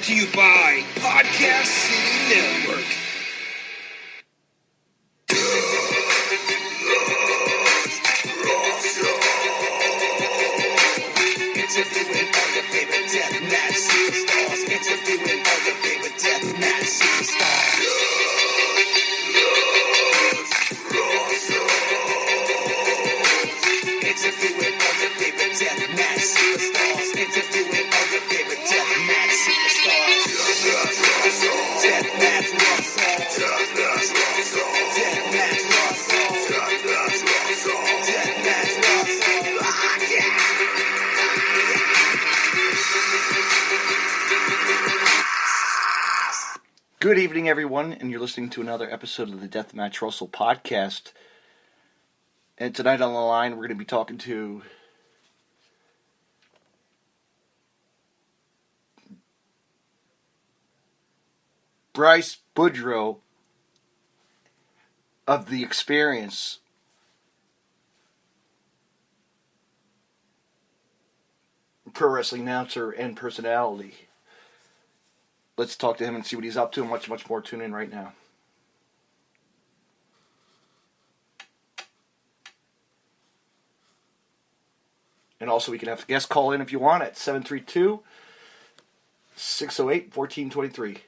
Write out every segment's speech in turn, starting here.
to you by Podcast City Network. Interviewing all your favorite deathmatch superstars. Interviewing all your favorite deathmatch superstars. Interviewing all your favorite deathmatch superstars. Interviewing all your favorite deathmatch superstars. Deathmatch rock song. Deathmatch rock song. Deathmatch rock song. Deathmatch rock song. Deathmatch rock song. Good evening, everyone, and you're listening to another episode of the Deathmatch Russell podcast. And tonight on the line, we're going to be talking to Bryce Boudreaux of The Experience. Pro wrestling announcer and personality. Let's talk to him and see what he's up to, and much more. Tune in right now. And also, we can have guests call in if you want at 732-608-1423.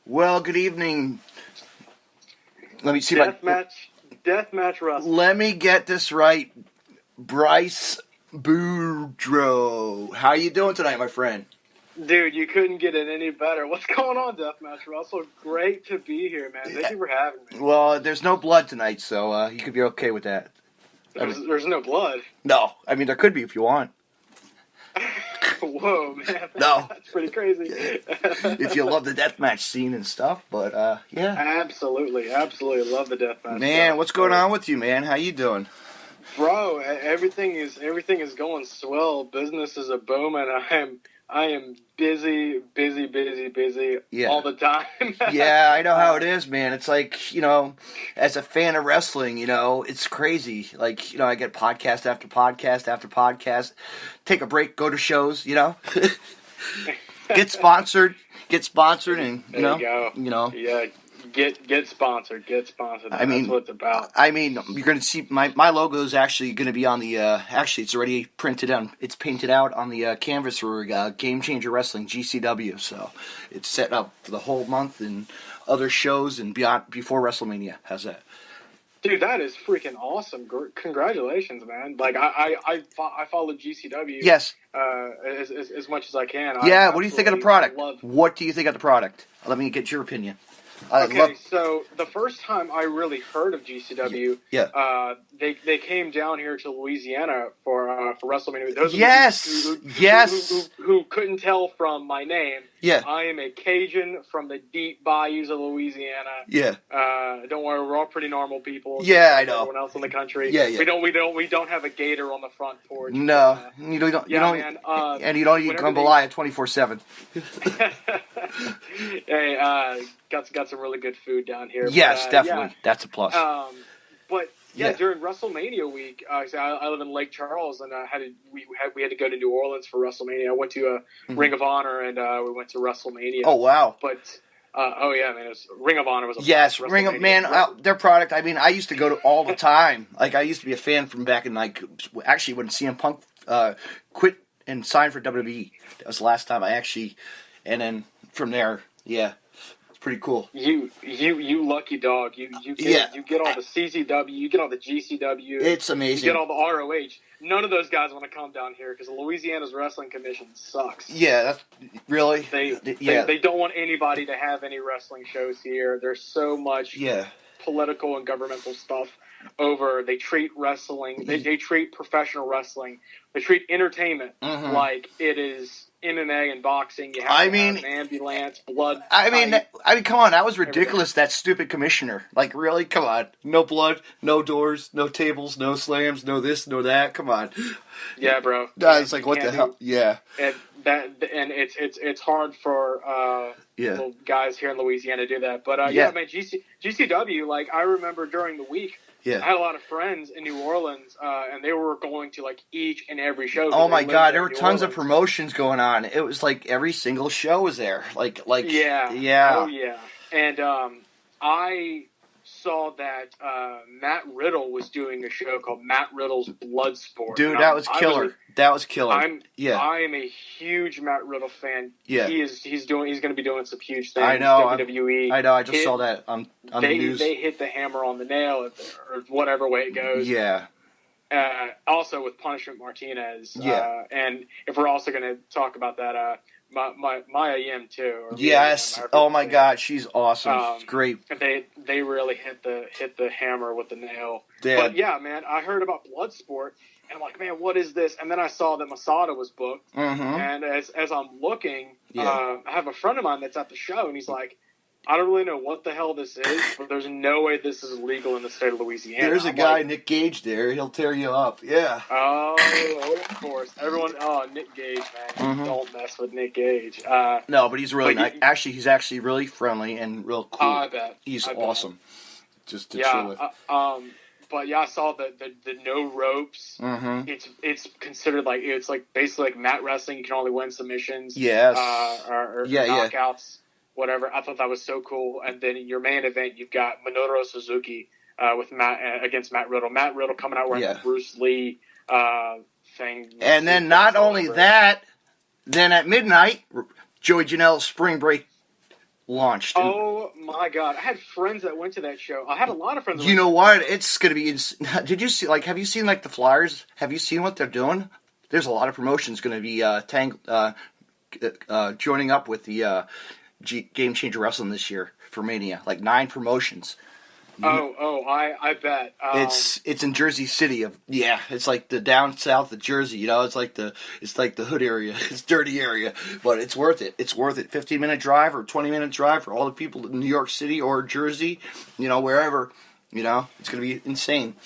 Well, good evening. Let me see Deathmatch Russell. Let me get this right. Bryce Boudreaux. How you doing tonight, my friend? Dude, you couldn't get it any better. What's going on, Deathmatch Russell? Great to be here, man. Thank you for having me. Well, there's no blood tonight, so you could be okay with that. There's no blood. No, I mean, there could be if you want. Whoa, man. No. That's pretty crazy. If you love the deathmatch scene and stuff, but yeah. Absolutely. Love the deathmatch. Man, stuff. what's going on with you, man? How you doing? Bro, everything is going swell. Business is a booming. I am busy all the time. Yeah, I know how it is, man. It's like, as a fan of wrestling, it's crazy. Like, I get podcast after podcast after podcast, take a break, go to shows, get sponsored, and, There you go. Yeah, get sponsored. That's what it's about. I mean, you're going to see my logo is actually going to be on the. Actually, it's already printed on. It's painted out on the canvas for Game Changer Wrestling (GCW). So it's set up for the whole month and other shows and beyond before WrestleMania. How's that? Dude, that is freaking awesome! Congratulations, man! Like I follow GCW. Yes. As much as I can. Yeah. What do you think of the product? What do you think of the product? Let me get your opinion. So the first time I really heard of GCW, they came down here to Louisiana for WrestleMania. Those who couldn't tell from my name, I am a Cajun from the deep bayous of Louisiana. Yeah. Don't worry, we're all pretty normal people. Yeah, I know. Everyone else in the country. Yeah. We don't have a gator on the front porch. No, you don't. Man. And you don't eat jambalaya 24/7. Hey, got some really good food down here. Yes, but, definitely. Yeah. That's a plus. But during WrestleMania week, I live in Lake Charles, and we had to go to New Orleans for WrestleMania. I went to Ring of Honor, and we went to WrestleMania. Oh wow! But man, Ring of Honor was a yes, Ring of Man. Their product. I mean, I used to go to all the time. Like I used to be a fan from back in actually when CM Punk quit and signed for WWE. That was the last time I actually, and then from there, yeah. Pretty cool. You lucky dog. You get all the CCW, you get all the GCW. It's amazing. You get all the ROH. None of those guys want to come down here because Louisiana's wrestling commission sucks. Yeah, that's really. They don't want anybody to have any wrestling shows here. There's so much political and governmental stuff over. They treat wrestling. They treat professional wrestling. They treat entertainment like it is MMA and boxing. You have to have an ambulance, blood. I mean, come on. That was ridiculous. That stupid commissioner. Like, really? Come on. No blood, no doors, no tables, no slams, no this, no that. Come on. Yeah, bro. It's like, what the hell? Yeah. And it's hard for little guys here in Louisiana to do that. But man, GCW. Like, I remember during the week. Yeah. I had a lot of friends in New Orleans, and they were going to like each and every show. Oh my God, there were tons of promotions going on. It was like every single show was there. Like Oh yeah. And I saw that Matt Riddle was doing a show called Matt Riddle's Bloodsport. Dude, that was killer. That was killer. I am a huge Matt Riddle fan. Yeah. He's going to be doing some huge things. I know. WWE. I know. I just saw that on the news. They hit the hammer on the nail, or whatever way it goes. Yeah. Also with Punishment Martinez. Yeah. And if we're also going to talk about that, Maya Yim too. Yes. Oh my God, she's awesome. Great. They really hit the hammer with the nail. But yeah, man, I heard about Bloodsport. And I'm like, man, what is this? And then I saw that Masada was booked. And as I'm looking, I have a friend of mine that's at the show, and he's like, I don't really know what the hell this is, but there's no way this is legal in the state of Louisiana. There's a guy, Nick Gage, there. He'll tear you up. Yeah. Oh, of course. Everyone, Nick Gage, man. Don't mess with Nick Gage. No, but he's really nice. Actually, he's actually really friendly and real cool. I bet. He's awesome. Just to chill with. But yeah, I saw the no ropes. It's considered like it's like basically like mat wrestling. You can only win submissions. Yes. Or knockouts, whatever. I thought that was so cool. And then in your main event, you've got Minoru Suzuki with against Matt Riddle. Matt Riddle coming out wearing the Bruce Lee thing. And then not only that, then at midnight, Joey Janela's Spring Break launched. Oh my God! I had friends that went to that show. I had a lot of friends. You know what? It's going to be. Did you see? Like, have you seen like the flyers? Have you seen what they're doing? There's a lot of promotions going to be joining up with the Game Changer Wrestling this year for Mania. Like 9 promotions. I bet. It's in Jersey City. It's like the down south of Jersey. You know, it's like the hood area. It's dirty area, but it's worth it. It's worth it. 15-minute drive or 20-minute drive for all the people in New York City or Jersey. You know, wherever. You know, it's gonna be insane.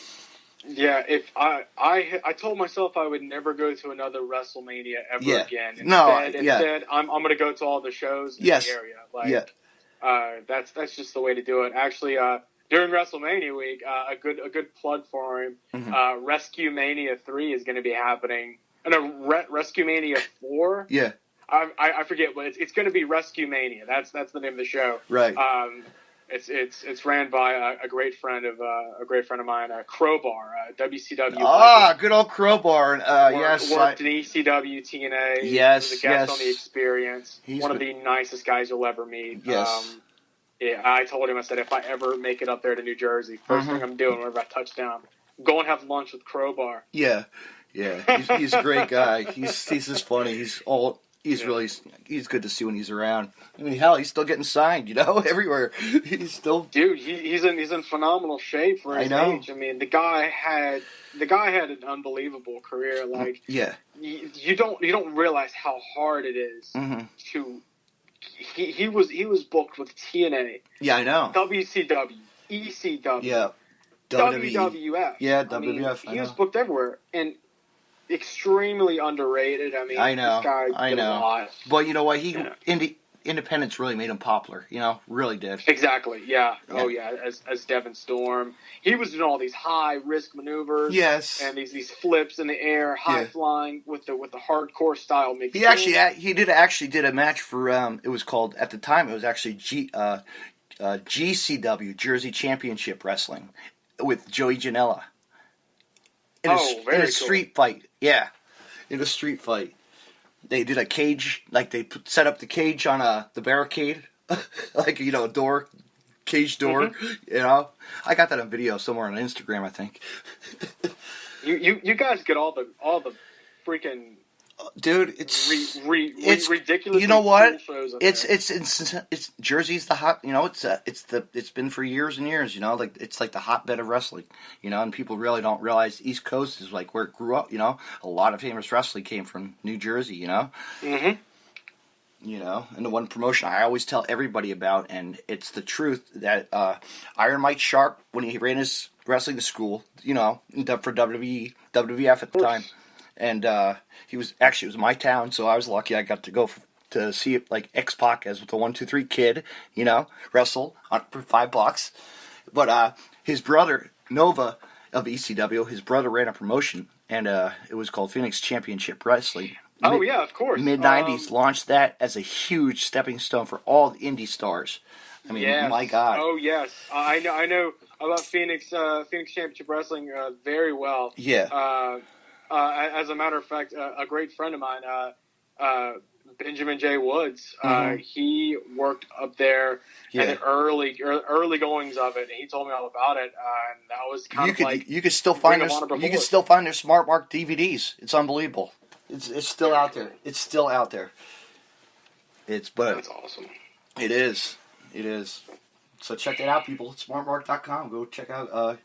Yeah, if I told myself I would never go to another WrestleMania ever again. Instead, I'm going to go to all the shows in the area. That's just the way to do it. Actually, during WrestleMania week, a good plug for him. Rescue Mania 3 is going to be happening. No, Rescue Mania 4. Yeah. I forget, but it's going to be Rescue Mania. That's the name of the show. Right. It's ran by a great friend of mine, Crowbar, WCW. Good old Crowbar. Worked in ECW, TNA. Yes, was a guest on The Experience. He's one of the nicest guys you'll ever meet. Yes. I told him, I said, if I ever make it up there to New Jersey, first thing I'm doing whenever I touch down, go and have lunch with Crowbar. Yeah. He's a great guy. He's just funny. He's good to see when he's around. I mean, hell, he's still getting signed, you know, everywhere. He's still he's in phenomenal shape for his age. I mean, the guy had an unbelievable career. Like, you don't realize how hard it is to. He was booked with TNA. Yeah, I know. WCW, ECW. Yeah. WWF. Yeah, WWF. He was booked everywhere, and extremely underrated. I mean, I know. This guy did a lot. But you know what? independents really made him popular, really did. Exactly, yeah. Oh, yeah, as Devin Storm. He was doing all these high-risk maneuvers. Yes. And these flips in the air, high-flying with the hardcore style mix. He actually did a match for, it was called, at the time, it was actually GCW, Jersey Championship Wrestling, with Joey Janela. In a street fight, yeah. In a street fight. They did a cage, like they set up the cage on the barricade, like, a door, cage door, I got that on video somewhere on Instagram, I think. You guys get all the freaking... Dude, it's ridiculous. You know what? Cool shows it's Jersey's the hot. It's been for years and years. It's like the hotbed of wrestling. And people really don't realize East Coast is like where it grew up. A lot of famous wrestling came from New Jersey. Mm-hmm. And the one promotion I always tell everybody about, and it's the truth, that Iron Mike Sharp, when he ran his wrestling school, for WWF at the time. And it was my town, so I was lucky I got to go to see it, like X-Pac as the 1, 2, 3 kid, wrestle for $5. But his brother, Nova of ECW, his brother ran a promotion, and it was called Phoenix Championship Wrestling. Yeah, of course. Mid-90s, launched that as a huge stepping stone for all the indie stars. I mean, my God. Oh, yes. I know about Phoenix Championship Wrestling very well. Yeah. As a matter of fact, a great friend of mine, Benjamin J. Woods, he worked up there in the early goings of it, and he told me all about it. And that was kind of like you could still find their Smart Mark DVDs. It's unbelievable. It's still out there. It's still out there. That's awesome. It is. So check it out, people. SmartMark.com. Go check out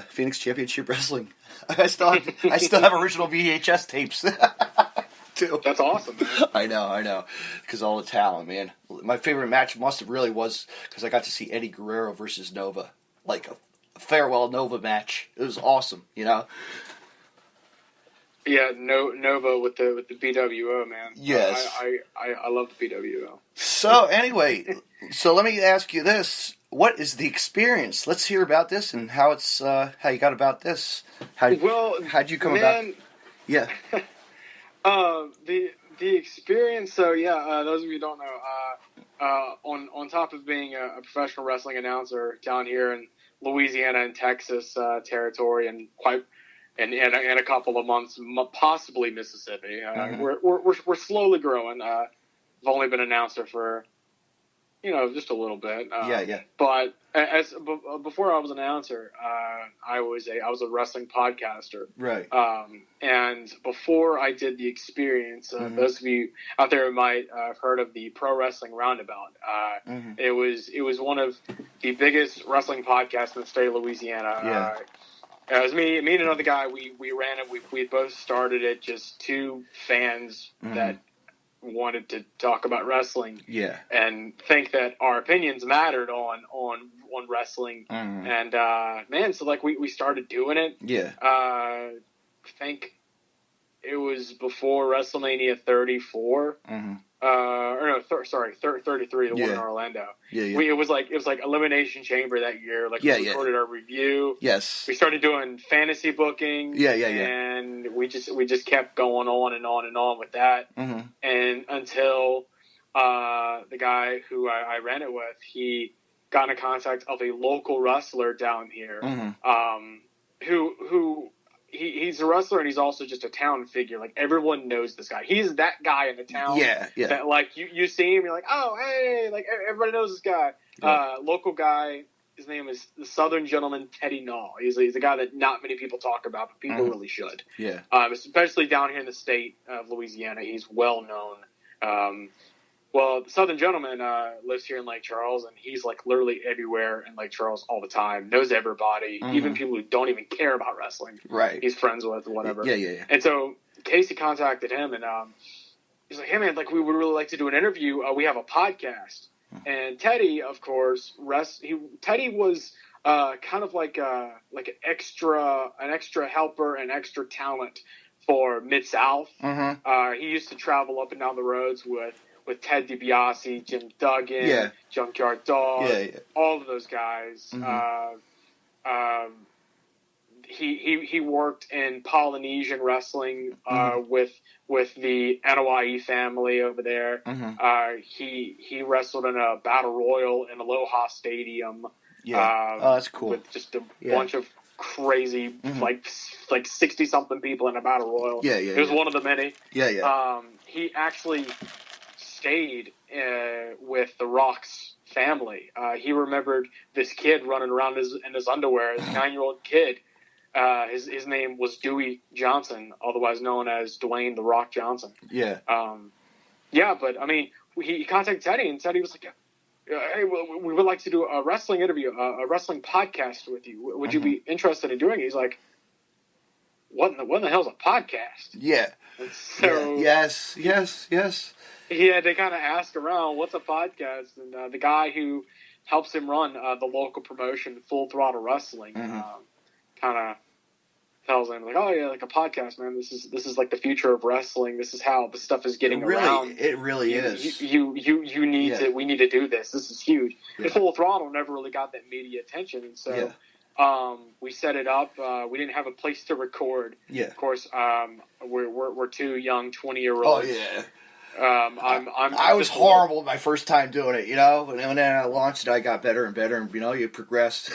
Phoenix Championship Wrestling. I still have original VHS tapes too. That's awesome, man. I know. Because all the talent, man. My favorite match really was because I got to see Eddie Guerrero versus Nova, like a farewell Nova match. It was awesome, Yeah, Nova with the BWO, man. Yes, I love the BWO. So anyway, let me ask you this. What is the experience? Let's hear about this and how it's how you got about this. How'd you come about? Yeah. The experience. So those of you who don't know, on top of being a professional wrestling announcer down here in Louisiana and Texas territory, and a couple of months, possibly Mississippi. We're slowly growing. I've only been an announcer for just a little bit. But before I was an announcer, I was a wrestling podcaster. Right. And before I did the experience, those of you out there might have heard of the Pro Wrestling Roundabout. It was one of the biggest wrestling podcasts in the state of Louisiana. Yeah. It was me and another guy. We ran it. We both started it. Just two fans that wanted to talk about wrestling, and think that our opinions mattered on wrestling, and so like we started doing it. I think it was before WrestleMania 34, 33, the one in Orlando. It was like Elimination Chamber that year. Like we recorded our review. Yes, we started doing fantasy booking. And we just kept going on and on and on with that, and until the guy who I ran it with, he got in contact of a local wrestler down here, who. He's a wrestler, and he's also just a town figure. Like, everyone knows this guy. He's that guy in the town. That, like, you see him, you're like, oh, hey, like, everybody knows this guy. Local guy, his name is the Southern Gentleman, Teddy Naw. He's a guy that not many people talk about, but people really should. Especially down here in the state of Louisiana, he's well known. Well, the Southern Gentleman lives here in Lake Charles, and he's like literally everywhere in Lake Charles all the time. Knows everybody, even people who don't even care about wrestling. Right. He's friends with, whatever. Yeah. And so Casey contacted him, and he's like, "Hey man, like we would really like to do an interview. We have a podcast." And Teddy, of course, Teddy was kind of like an extra helper, an extra talent for Mid-South. He used to travel up and down the roads with with Ted DiBiase, Jim Duggan, Junkyard Dog, all of those guys. Mm-hmm. He worked in Polynesian wrestling with the NOIE family over there. Mm-hmm. He wrestled in a battle royal in Aloha Stadium. Yeah, that's cool. With just a bunch of crazy, like 60-something people in a battle royal. It was one of the many. He actually stayed with The Rock's family. He remembered this kid running around in his underwear, this 9-year-old kid. His name was Dewey Johnson, otherwise known as Dwayne The Rock Johnson. But I mean, he contacted Teddy, and Teddy was like, "Hey, we would like to do a wrestling interview, a wrestling podcast with you. Would you be interested in doing it?" He's like, "What in the hell's a podcast?" Yeah. And so yes. He had to kind of ask around, "What's a podcast?" And the guy who helps him run the local promotion, Full Throttle Wrestling, kind of tells him like, "Oh yeah, like a podcast, man. This is like the future of wrestling. This is how the stuff is getting around. It really is. You need to. We need to do this. This is huge." And Full Throttle never really got that media attention, and so we set it up. We didn't have a place to record. Of course, we're two young 20-year-olds. Oh yeah. I was horrible my first time doing it, you know. And then I launched it, I got better and better, and you progressed.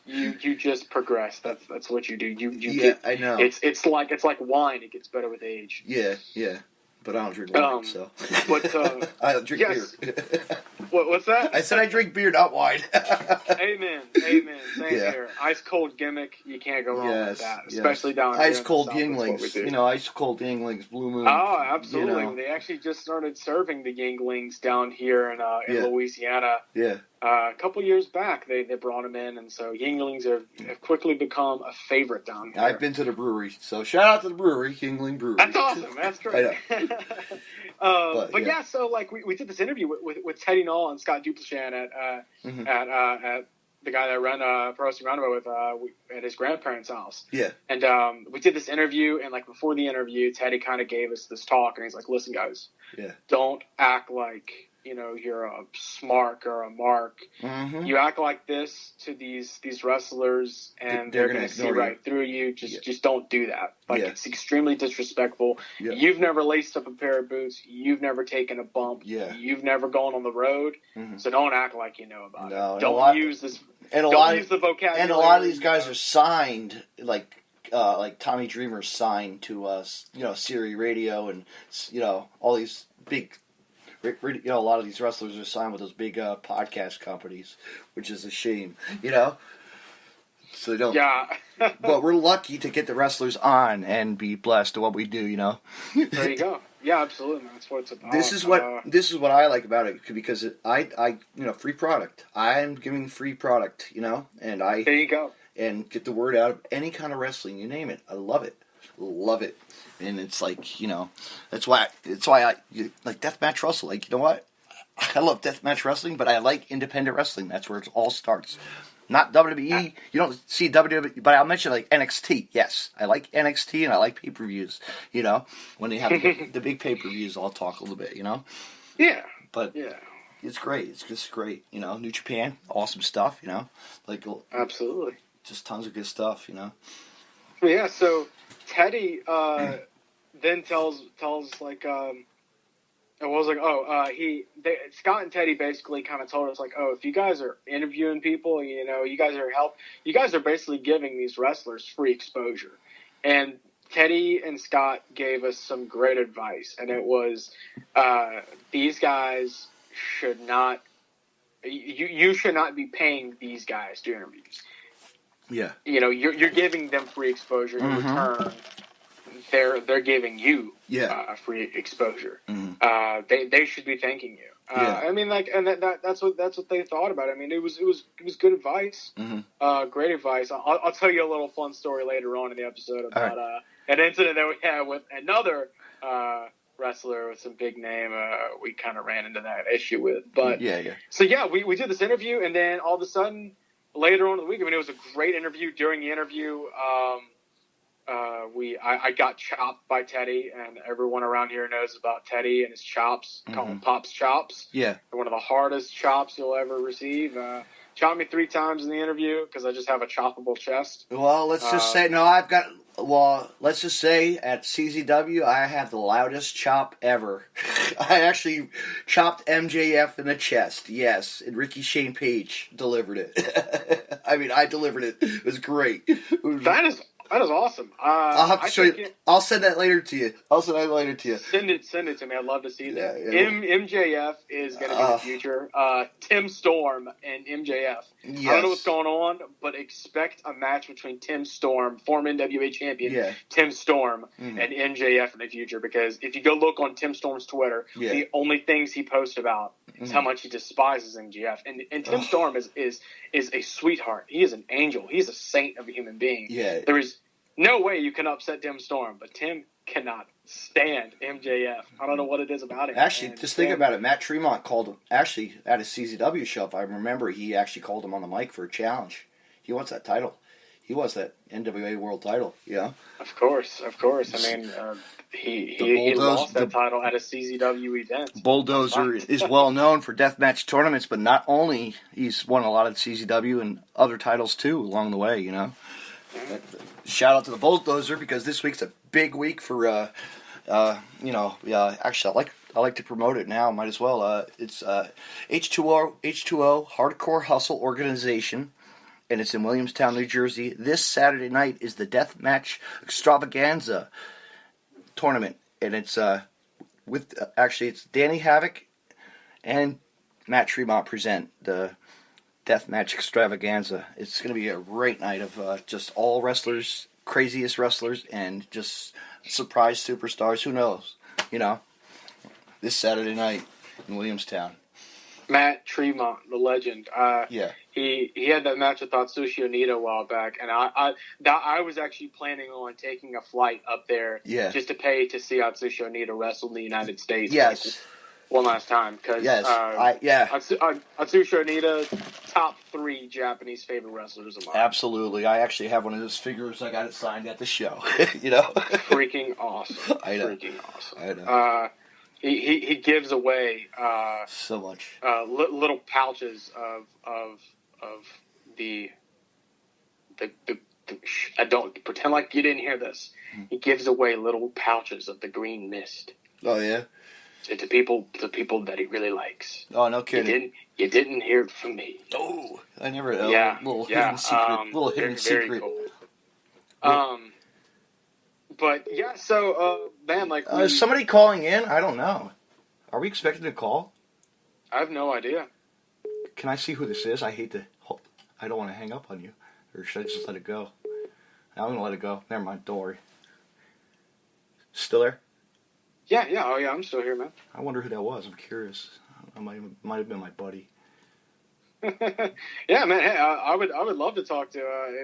You just progress. That's what you do. You get, I know. It's like wine. It gets better with age. Yeah. But I don't drink wine, so. But I don't drink beer. What's that? I said I drink beer, not wine. Amen. Same here. Ice cold gimmick. You can't go wrong with that, especially down here. Ice cold Yinglings. Ice cold Yinglings, Blue Moon. Oh, absolutely. They actually just started serving the Yinglings down here in Louisiana. Yeah. A couple years back, they brought them in, and so Yinglings have quickly become a favorite down here. I've been to the brewery, so shout out to the brewery, Yingling Brewery. That's awesome. That's great. But yeah, so like we did this interview with Teddy Null and Scott Duplichan at the guy that ran Pro Wrestling Roundabout at his grandparents' house. Yeah. And we did this interview, and like before the interview, Teddy kind of gave us this talk, and he's like, "Listen, guys, don't act like you're a Smark or a Mark. Mm-hmm. You act like this to these wrestlers, and they're going to see right through you. Just don't do that. Like it's extremely disrespectful. Yeah. You've never laced up a pair of boots. You've never taken a bump. Yeah. You've never gone on the road. Mm-hmm. So don't act like you know about it. Don't use this. Don't use the vocabulary. And a lot of these guys are signed like Tommy Dreamer's signed to Siri Radio, and all these big. A lot of these wrestlers are signed with those big podcast companies, which is a shame, So they don't. Yeah. But we're lucky to get the wrestlers on and be blessed to what we do, There you go. Yeah, absolutely. That's what it's about. This is what I like about it, because I free product. I'm giving free product, and I. There you go. And get the word out of any kind of wrestling, you name it. I love it. And it's like, that's why I like deathmatch wrestling. Like, you know what? I love deathmatch wrestling, but I like independent wrestling. That's where it all starts. Not WWE. You don't see WWE, but I'll mention like NXT. Yes, I like NXT and I like pay-per-views. When they have the big pay-per-views, I'll talk a little bit. Yeah. But it's great. It's just great. New Japan, awesome stuff. Like absolutely, just tons of good stuff. Yeah. So Teddy then tells like Scott and Teddy basically kind of told us like, oh, if you guys are interviewing people, you guys are basically giving these wrestlers free exposure. And Teddy and Scott gave us some great advice, and it was these guys should not you should not be paying these guys to interviews. Yeah. You're giving them free exposure in return. They're giving you free exposure. Mm-hmm. They should be thanking you. I mean, like, and that's what they thought about it. I mean, it was good advice. Mm-hmm. Great advice. I'll tell you a little fun story later on in the episode about an incident that we had with another wrestler with some big name. We kind of ran into that issue with, but So we did this interview, and then all of a sudden later on in the week, I mean, it was a great interview. During the interview, I got chopped by Teddy, and everyone around here knows about Teddy and his chops. Call him Pop's chops. Yeah, they're one of the hardest chops you'll ever receive. Chopped me 3 times in the interview because I just have a choppable chest. Well, let's just say let's just say at CZW I have the loudest chop ever. I actually chopped MJF in the chest. Yes, and Ricky Shane Page delivered it. I mean, I delivered it. It was great. That is awesome. I'll have to show you. I'll send that later to you. Send it to me. I'd love to see that. Yeah. MJF is going to be the future. Tim Storm and MJF. Yes. I don't know what's going on, but expect a match between Tim Storm, former NWA champion, Tim Storm, and MJF in the future. Because if you go look on Tim Storm's Twitter, the only things he posts about is how much he despises MJF. And Tim Storm is a sweetheart. He is an angel. He's a saint of a human being. Yeah. There is no way you can upset Tim Storm, but Tim cannot stand MJF. I don't know what it is about him. Actually, just think about it. Matt Tremont called him, actually, at his CZW show, if I remember, he actually called him on the mic for a challenge. He wants that title. He wants that NWA world title, yeah? Of course. I mean, he lost that title at a CZW event. Bulldozer is well known for deathmatch tournaments, but not only, he's won a lot of CZW and other titles too along the way, you know? Shout out to the Bulldozer because this week's a big week for, actually, I like to promote it now. Might as well. It's H2O Hardcore Hustle Organization, and it's in Williamstown, New Jersey. This Saturday night is the Deathmatch Extravaganza tournament, and it's it's Danny Havoc and Matt Tremont present the Deathmatch Extravaganza. It's going to be a great night of just all wrestlers, craziest wrestlers, and just surprise superstars. Who knows? You know, this Saturday night in Williamstown. Matt Tremont, the legend. He had that match with Atsushi Onita a while back, and I was actually planning on taking a flight up there just to pay to see Atsushi Onita wrestle in the United States. Yes. One last time, because Atsushi Onita, top 3 Japanese favorite wrestlers of mine. Absolutely, I actually have one of his figures. I got it signed at the show. You know, freaking awesome. I know. Freaking awesome. I know. He gives away so much little pouches of the I don't pretend like you didn't hear this. He gives away little pouches of the green mist. Oh yeah. To people that he really likes. Oh, no kidding. You didn't hear it from me. Oh, I never. Little hidden secret. Cool. But yeah, so man, like, is somebody calling in? I don't know. Are we expecting a call? I have no idea. Can I see who this is? I don't want to hang up on you, or should I just let it go? I'm gonna let it go. Never mind. Don't worry. Still there? Yeah. Oh, yeah, I'm still here, man. I wonder who that was. I'm curious. I might have been my buddy. Yeah, man. Hey, I would love to talk to.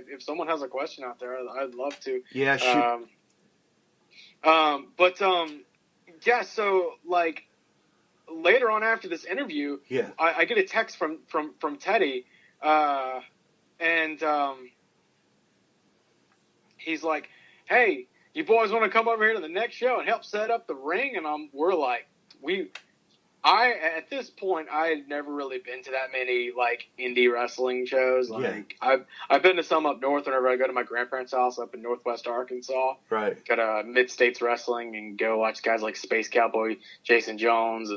If someone has a question out there, I'd love to. Yeah, shoot. Yeah. So like later on after this interview, I get a text from Teddy, and he's like, "Hey, you boys want to come over here to the next show and help set up the ring?" And we're like, at this point, I had never really been to that many like indie wrestling shows. Like I've been to some up north whenever I go to my grandparents' house up in Northwest Arkansas. Right. Go to Mid-States Wrestling and go watch guys like Space Cowboy Jason Jones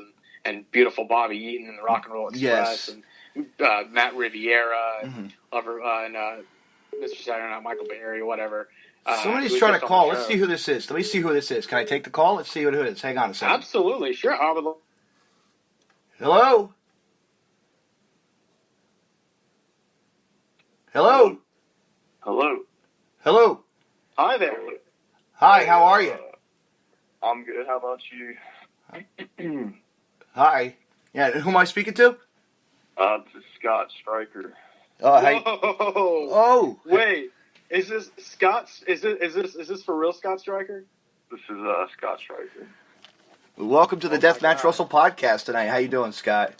and beautiful Bobby Eaton and the Rock and Roll Express and Matt Riviera and Mr. Saturday Night Michael Berry or whatever. Somebody's trying to call. Let's see who this is. Let me see who this is. Can I take the call? Let's see who it is. Hang on a second. Absolutely, sure. Hello? Hello? Hello. Hello. Hi there. Hi, how are you? I'm good. How about you? Hi. Yeah, who am I speaking to? This is Scott Stryker. Hi. Oh. Wait. Is this Scott? Is this for real, Scott Stryker? This is Scott Stryker. Welcome to the Deathmatch Russell podcast tonight. How you doing, Scott?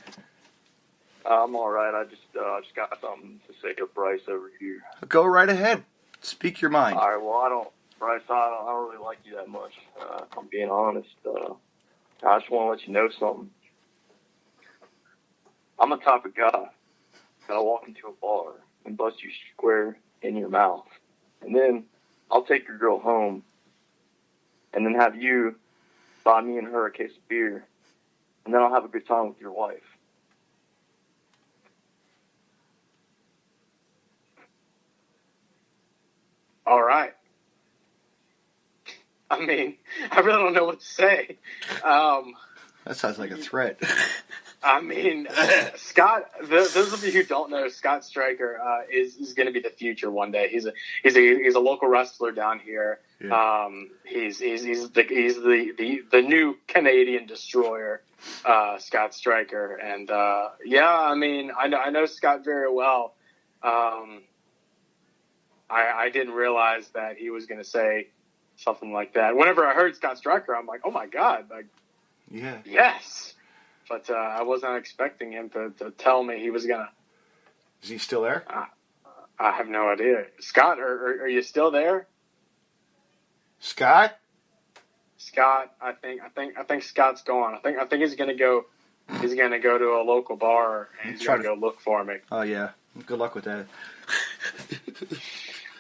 I'm all right. I just got something to say to Bryce over here. Go right ahead. Speak your mind. All right. Well, Bryce, I don't really like you that much. If I'm being honest. I just want to let you know something. I'm the type of guy that'll walk into a bar and bust you square in your mouth. And then I'll take your girl home and then have you buy me and her a case of beer. And then I'll have a good time with your wife. All right. I mean, I really don't know what to say. That sounds like a threat. I mean, Scott. Those of you who don't know, Scott Stryker is going to be the future one day. He's a local wrestler down here. Yeah. He's the new Canadian Destroyer, Scott Stryker, and yeah, I mean, I know Scott very well. I didn't realize that he was going to say something like that. Whenever I heard Scott Stryker, I'm like, oh my God, like, yeah, yes. But I was not expecting him to tell me he was gonna. Is he still there? I have no idea. Scott, are you still there? Scott, I think Scott's gone. I think he's gonna go. He's gonna go to a local bar and he's gonna go look for me. Oh yeah, good luck with that.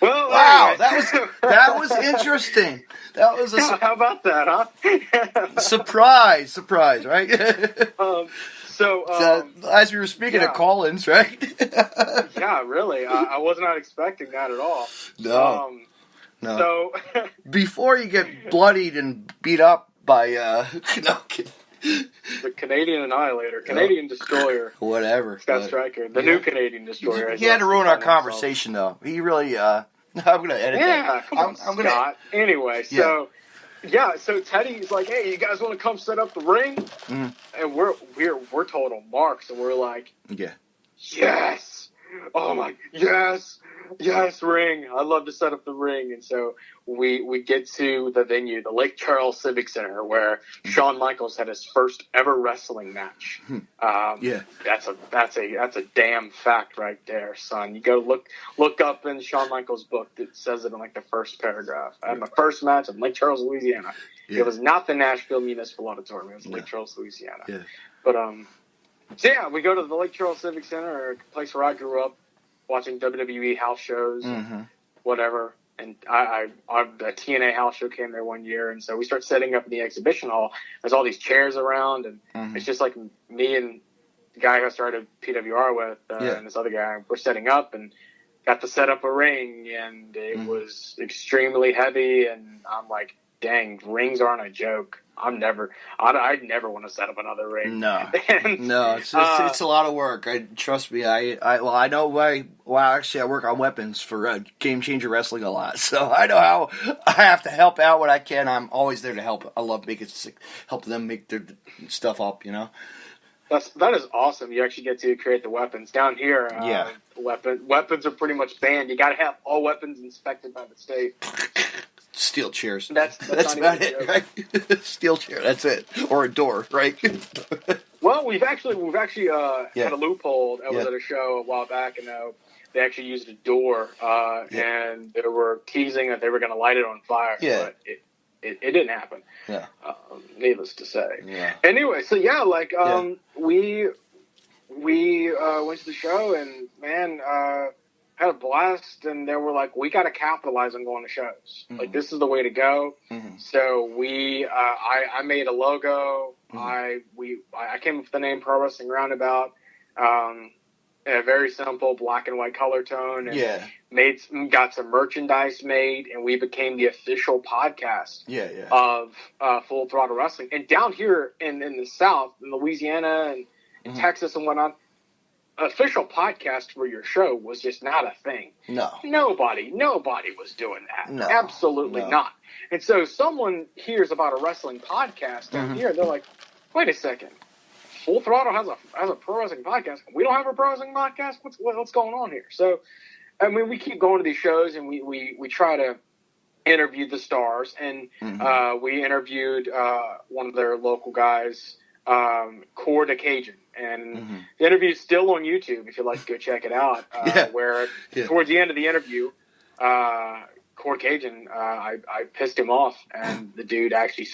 Well, wow, anyway. that was interesting. That was how about that, huh? surprise, right? So as we were speaking of call-ins, right? Yeah, really. I was not expecting that at all. No. So before you get bloodied and beat up by the Canadian Annihilator, Canadian Destroyer, whatever, Scott Stryker, the new Canadian Destroyer. He had to ruin our conversation, though. He really. I'm gonna edit that. Yeah, come on, Scott. Anyway, so Teddy's like, "Hey, you guys want to come set up the ring?" Mm-hmm. And we're total marks, and we're like, "Yeah, yes, oh my, yes, ring. I'd love to set up the ring." And so we get to the venue, the Lake Charles Civic Center, where Shawn Michaels had his first ever wrestling match. That's a damn fact right there, son. You go look up in Shawn Michaels' book that says it in like the first paragraph. I had my first match in Lake Charles, Louisiana. Yeah. It was not the Nashville Municipal Auditorium. It was Lake Charles, Louisiana. Yeah. But so yeah, we go to the Lake Charles Civic Center, a place where I grew up, watching WWE house shows, whatever. And the TNA house show came there one year, and so we start setting up in the exhibition hall. There's all these chairs around, and it's just like me and the guy who I started PWR with, and this other guy. We're setting up, and got to set up a ring, and it was extremely heavy, and I'm like, dang, rings aren't a joke. I'd never want to set up another ring. No, no, it's a lot of work. Trust me. I know actually I work on weapons for Game Changer Wrestling a lot, so I know how I have to help out when I can. I'm always there to help. I love help them make their stuff up. You know. That is awesome. You actually get to create the weapons down here. Weapons are pretty much banned. You got to have all weapons inspected by the state. Steel chairs. That's about it, right? Steel chair. That's it, or a door, right? Well, we've actually had a loophole. I was at a show a while back, and they actually used a door, and they were teasing that they were going to light it on fire. Yeah. But it didn't happen. Yeah. Needless to say. Yeah. Anyway, so we went to the show, and man, had a blast, and they were like, we got to capitalize on going to shows. Like, this is the way to go. So I made a logo. I came up with the name Pro Wrestling Roundabout, a very simple black and white color tone, and got some merchandise made, and we became the official podcast of Full Throttle Wrestling. And down here in the South, in Louisiana and in Texas and whatnot, official podcast for your show was just not a thing. No. Nobody was doing that. No. Absolutely not. And so someone hears about a wrestling podcast down here, they're like, wait a second. Full Throttle has a pro wrestling podcast. We don't have a pro wrestling podcast? What's going on here? So, I mean, we keep going to these shows, and we try to interview the stars. And we interviewed one of their local guys, Core to Cajun. And the interview is still on YouTube if you'd like to go check it out. Where towards the end of the interview, Caucasian, I pissed him off, and the dude actually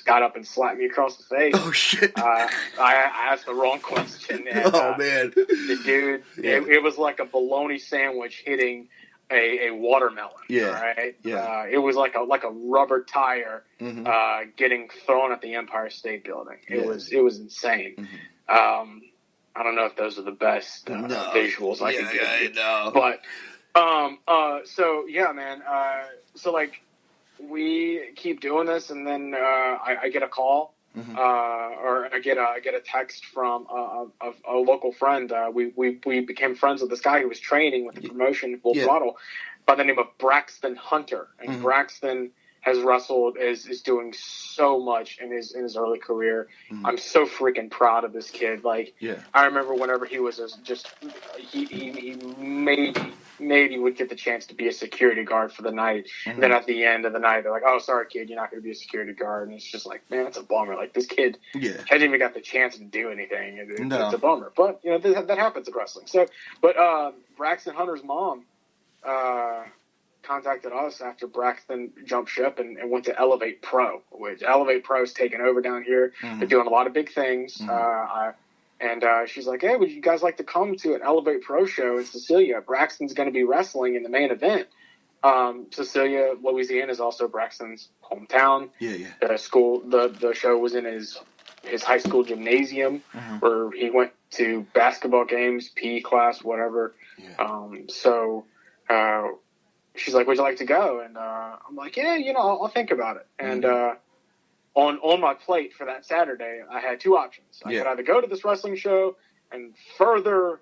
got up and slapped me across the face. Oh, shit. I asked the wrong question. And, man. The dude, it was like a bologna sandwich hitting a watermelon. Yeah. Right? Yeah. It was like a rubber tire getting thrown at the Empire State Building. It was insane. Mm-hmm. I don't know if those are the best visuals I could give you. I know. But so yeah, man. So like we keep doing this, and then I get a call, or I get a text from a local friend. We became friends with this guy who was training with the promotion full throttle by the name of Braxton Hunter, and Braxton has wrestled, is doing so much in his early career. I'm so freaking proud of this kid. Like, I remember whenever he was he maybe would get the chance to be a security guard for the night. And then at the end of the night, they're like, "Oh, sorry, kid, you're not going to be a security guard." And it's just like, man, it's a bummer. Like, this kid hasn't even got the chance to do anything. It's a bummer. But, you know, that happens in wrestling. So, but Braxton Hunter's mom contacted us after Braxton jumped ship and went to Elevate Pro, which Elevate Pro is taking over down here. They're doing a lot of big things. And she's like, "Hey, would you guys like to come to an Elevate Pro show in Cecilia? Braxton's going to be wrestling in the main event." Cecilia, Louisiana is also Braxton's hometown. The show was in his high school gymnasium where he went to basketball games, PE class, whatever. She's like, "Would you like to go?" And I'm like, "Yeah, you know, I'll think about it." And on my plate for that Saturday, I had two options. I could either go to this wrestling show and further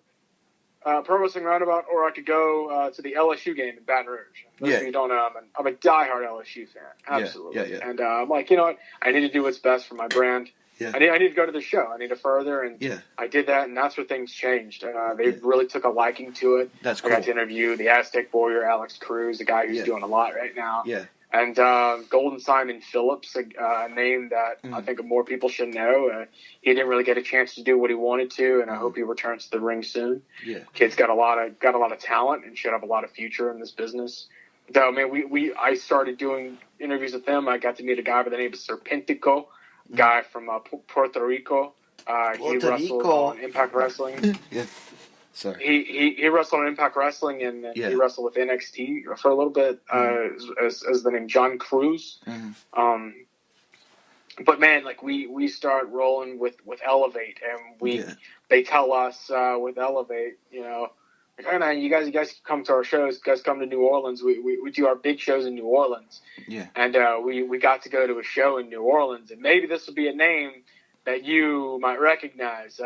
Pro Wrestling Roundabout, or I could go to the LSU game in Baton Rouge. Those of you who don't know, I'm a diehard LSU fan. Absolutely. And I'm like, you know what? I need to do what's best for my brand. I need to go to the show. I need to further, and I did that, and that's where things changed. They really took a liking to it. That's cool. I got to interview the Aztec Warrior, Alex Cruz, a guy who's doing a lot right now. And Golden Simon Phillips, a name that I think more people should know. He didn't really get a chance to do what he wanted to, and I hope he returns to the ring soon. Kid's got a lot of talent and should have a lot of future in this business. So, I mean, I started doing interviews with them. I got to meet a guy by the name of Serpentico, guy from Puerto Rico. He wrestled on Impact Wrestling. Sorry. He wrestled on Impact Wrestling, and he wrestled with NXT for a little bit as the name John Cruz. But man, like we start rolling with Elevate, and they tell us with Elevate, you know, like, "Hey man, you guys come to our shows. You guys come to New Orleans. We do our big shows in New Orleans." And we got to go to a show in New Orleans, and maybe this will be a name that you might recognize.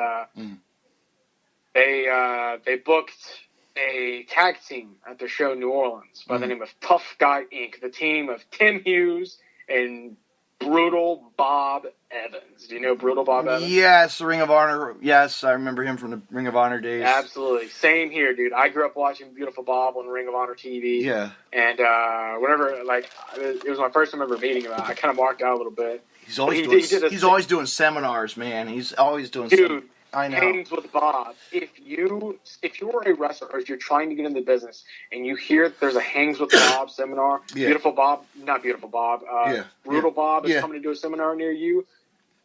They booked a tag team at their show in New Orleans by the name of Tough Guy Inc., the team of Tim Hughes and Brutal Bob Evans. Do you know Brutal Bob Evans? Yes, the Ring of Honor. Yes, I remember him from the Ring of Honor days. Absolutely. Same here, dude. I grew up watching Beautiful Bob on Ring of Honor TV. And whenever, like, it was my first time ever meeting him, I kind of marked out a little bit. He's always doing seminars, man. He's always doing Dude, I know. Hangs with Bob. If you're a wrestler, or if you're trying to get into the business, and you hear that there's a Hangs with Bob seminar, Brutal Bob is coming to do a seminar near you,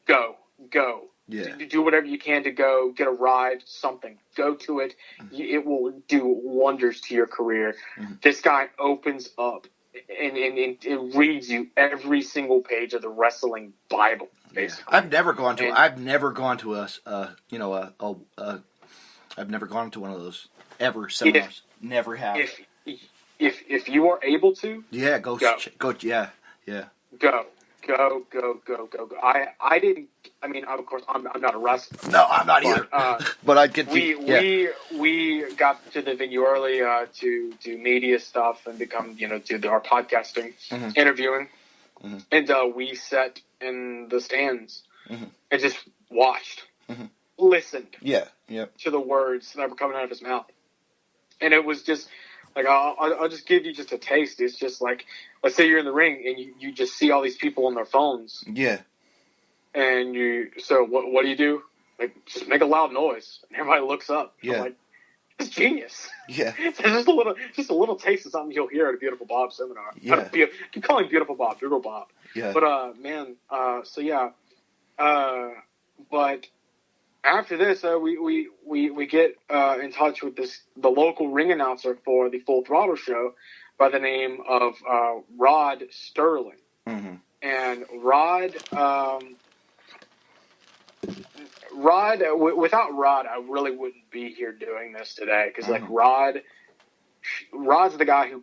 go. Do whatever you can to go, get a ride, something. Go to it. It will do wonders to your career. This guy opens up and it reads you every single page of the wrestling Bible. Basically. I've never gone to one of those ever seminars. Never have. If you are able to, go. Go. I didn't. I mean, of course, I'm not a wrestler. No, I'm not either. But I get we got to the venue early to do media stuff and become do our podcasting, interviewing, and we sat in the stands and just watched, listened, to the words that were coming out of his mouth, and it was just. Like, I'll just give you just a taste. It's just like, let's say you're in the ring and you just see all these people on their phones. And so what do? Like, just make a loud noise. And everybody looks up. I'm like, It's genius. Yeah. It's just a little taste of something you'll hear at a Beautiful Bob seminar. Yeah. Keep calling Beautiful Bob, Beautiful Bob. Yeah. But so yeah. But after this, we get in touch with the local ring announcer for the Full Throttle show by the name of Rod Sterling. Mm-hmm. And Rod, without Rod, I really wouldn't be here doing this today, because like Rod's the guy who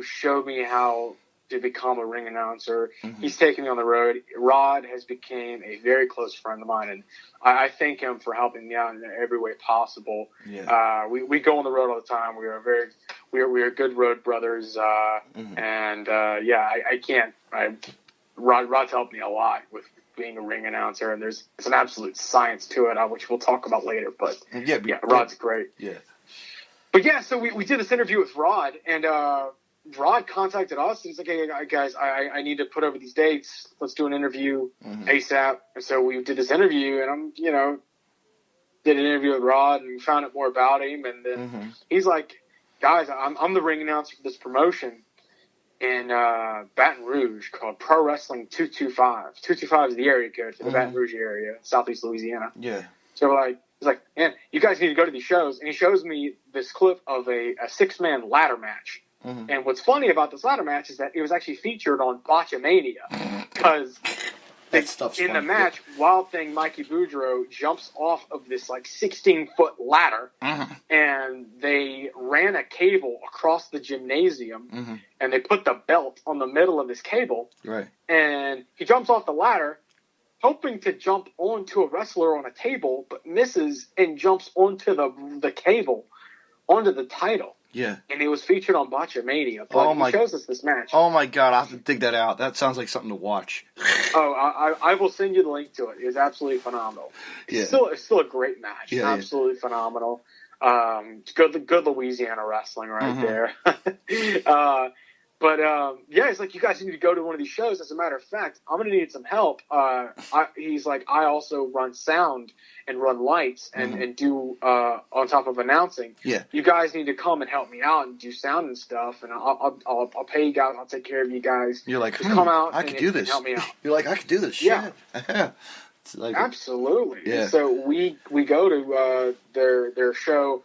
showed me how to become a ring announcer. Mm-hmm. He's taken me on the road. Rod has become a very close friend of mine, and I thank him for helping me out in every way possible. Yeah. We go on the road all the time. We are good road brothers, mm-hmm. and I can't. Rod's helped me a lot with being a ring announcer, and there's an absolute science to it, which we'll talk about later. But Rod's great. Yeah. But yeah, so we did this interview with Rod, and Rod contacted us. He's like, "Hey guys, I need to put over these dates. Let's do an interview ASAP." And so we did this interview, and did an interview with Rod and found out more about him. And then he's like, "Guys, I'm the ring announcer for this promotion in Baton Rouge called Pro Wrestling 225. 225 is the area code for the Baton Rouge area, Southeast Louisiana." Yeah. So he's like, "Man, you guys need to go to these shows." And he shows me this clip of a 6-man ladder match. Mm-hmm. And what's funny about this ladder match is that it was actually featured on Botchamania, because in the match, Wild Thing Mikey Boudreaux jumps off of this 16-foot ladder, and they ran a cable across the gymnasium, and they put the belt on the middle of this cable, right? And he jumps off the ladder, hoping to jump onto a wrestler on a table, but misses and jumps onto the cable, onto the title. Yeah. And it was featured on Botchamania. But he shows us this match. Oh, my God. I have to dig that out. That sounds like something to watch. I will send you the link to it. It was absolutely phenomenal. It's still a great match. Yeah, absolutely phenomenal. Good Louisiana wrestling right there. But it's like, you guys need to go to one of these shows. As a matter of fact, I'm going to need some help. He's like, I also run sound and run lights and do on top of announcing. Yeah. You guys need to come and help me out and do sound and stuff, and I'll pay you guys. I'll take care of you guys. You're like, just come out. I could do this. And help me out. You're like, I could do this. Yeah. It's like, absolutely. Yeah. So we go to their show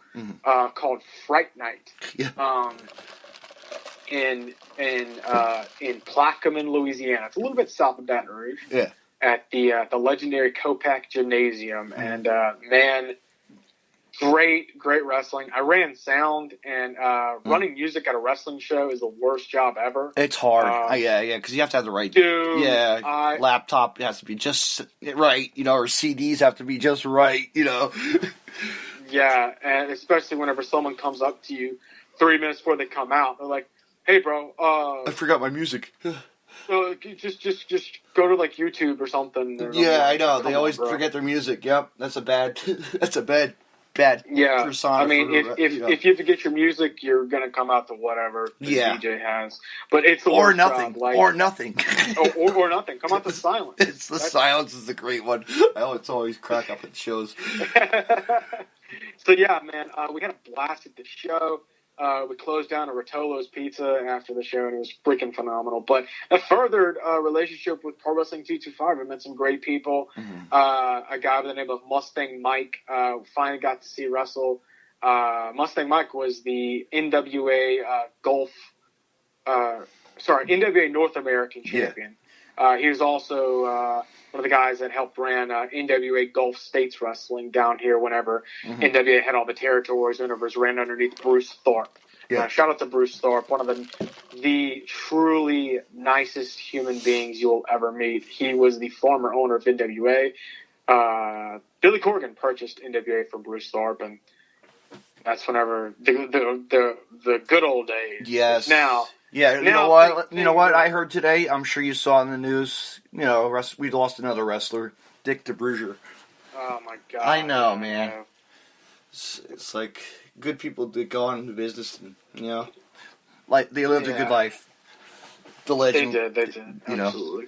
called Fright Night. Yeah. In Plaquemine, Louisiana. It's a little bit south of Baton Rouge. Yeah. At the legendary Copac Gymnasium, and man, great wrestling. I ran sound, and running music at a wrestling show is the worst job ever. It's hard. Because you have to have the right. Dude, laptop has to be just right, or CDs have to be just right, Yeah, and especially whenever someone comes up to you 3 minutes before they come out, they're like, "Hey, bro, I forgot my music." So just go to YouTube or something. Yeah, I know. They always forget their music. Yep, that's a bad persona. I mean, if you forget your music, you're gonna come out to whatever the DJ has. But it's the worst nothing, job, or nothing, or nothing. Come out to silence. It's silence is the great one. It's always crack up at shows. So yeah, man, we had a blast at the show. We closed down a Rotolo's Pizza after the show, and it was freaking phenomenal. But a furthered relationship with Pro Wrestling 225. I met some great people. A guy by the name of Mustang Mike finally got to see wrestle. Mustang Mike was the NWA NWA North American champion. He was also one of the guys that helped ran NWA Gulf States Wrestling down here whenever NWA had all the territories, whenever it was ran underneath Bruce Thorpe. Yeah. Shout out to Bruce Thorpe, one of the truly nicest human beings you'll ever meet. He was the former owner of NWA. Billy Corgan purchased NWA from Bruce Thorpe, and that's whenever the good old days. Yes. Now. Yeah, you know what? I heard today, I'm sure you saw in the news, we lost another wrestler, Dick DeBruger. Oh, my God. I know, man. It's like, good people did go on into business, and, they lived a good life. The legend. They did. Absolutely.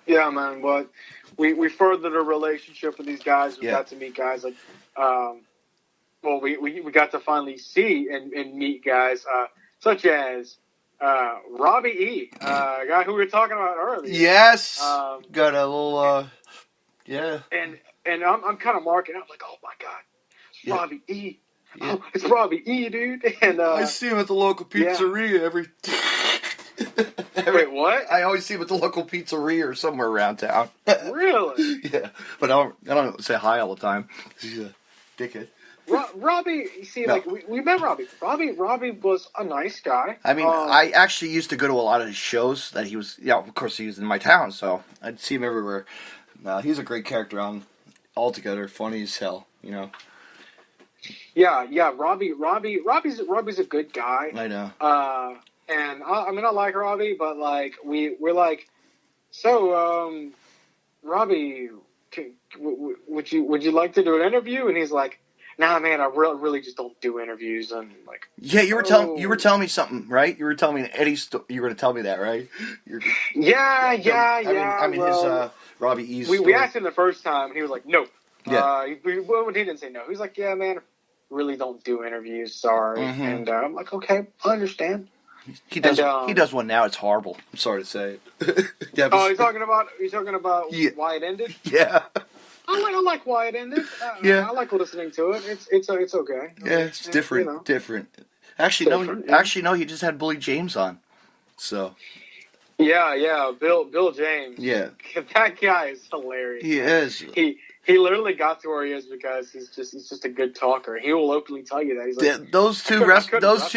Yeah, man, but we furthered a relationship with these guys. We got to meet guys like well, we got to finally see and meet guys such as Robbie E, a guy who we were talking about earlier. Yes, got a little yeah. And I'm kind of marking up like, oh my god, it's Robbie E. Yeah. Oh, it's Robbie E, dude. And I see him at the local pizzeria every. Wait, what? I always see him at the local pizzeria or somewhere around town. Really? Yeah, but I don't say hi all the time. He's a dickhead. Robbie, you see, like we met Robbie. Robbie was a nice guy. I mean, I actually used to go to a lot of his shows that he was. Yeah, of course he was in my town, so I'd see him everywhere. He's a great character on altogether, funny as hell. You know. Yeah. Robbie's a good guy. I know. And I mean, I like Robbie, but like we're like, so Robbie, would you like to do an interview? And he's like, nah, man, I really just don't do interviews. And like, yeah, you were telling me something, right? You were telling me Eddie's. You were going to tell me that, right? Yeah. I mean, his Robbie E's. We asked him the first time, and he was like, no. Yeah. He didn't say no. He was like, yeah, man, really don't do interviews. Sorry. Mm-hmm. And I'm like, okay, I understand. He does one now. It's horrible. I'm sorry to say it. Yeah, you're talking about why it ended? Yeah. I like why it ended. I like listening to it. It's okay. Yeah, it's different. You know. Different. Actually, no. He just had Bully James on. So. Yeah. Bill James. Yeah. That guy is hilarious. He is. He literally got to where he is because he's just a good talker. He will openly tell you that. He's like, those two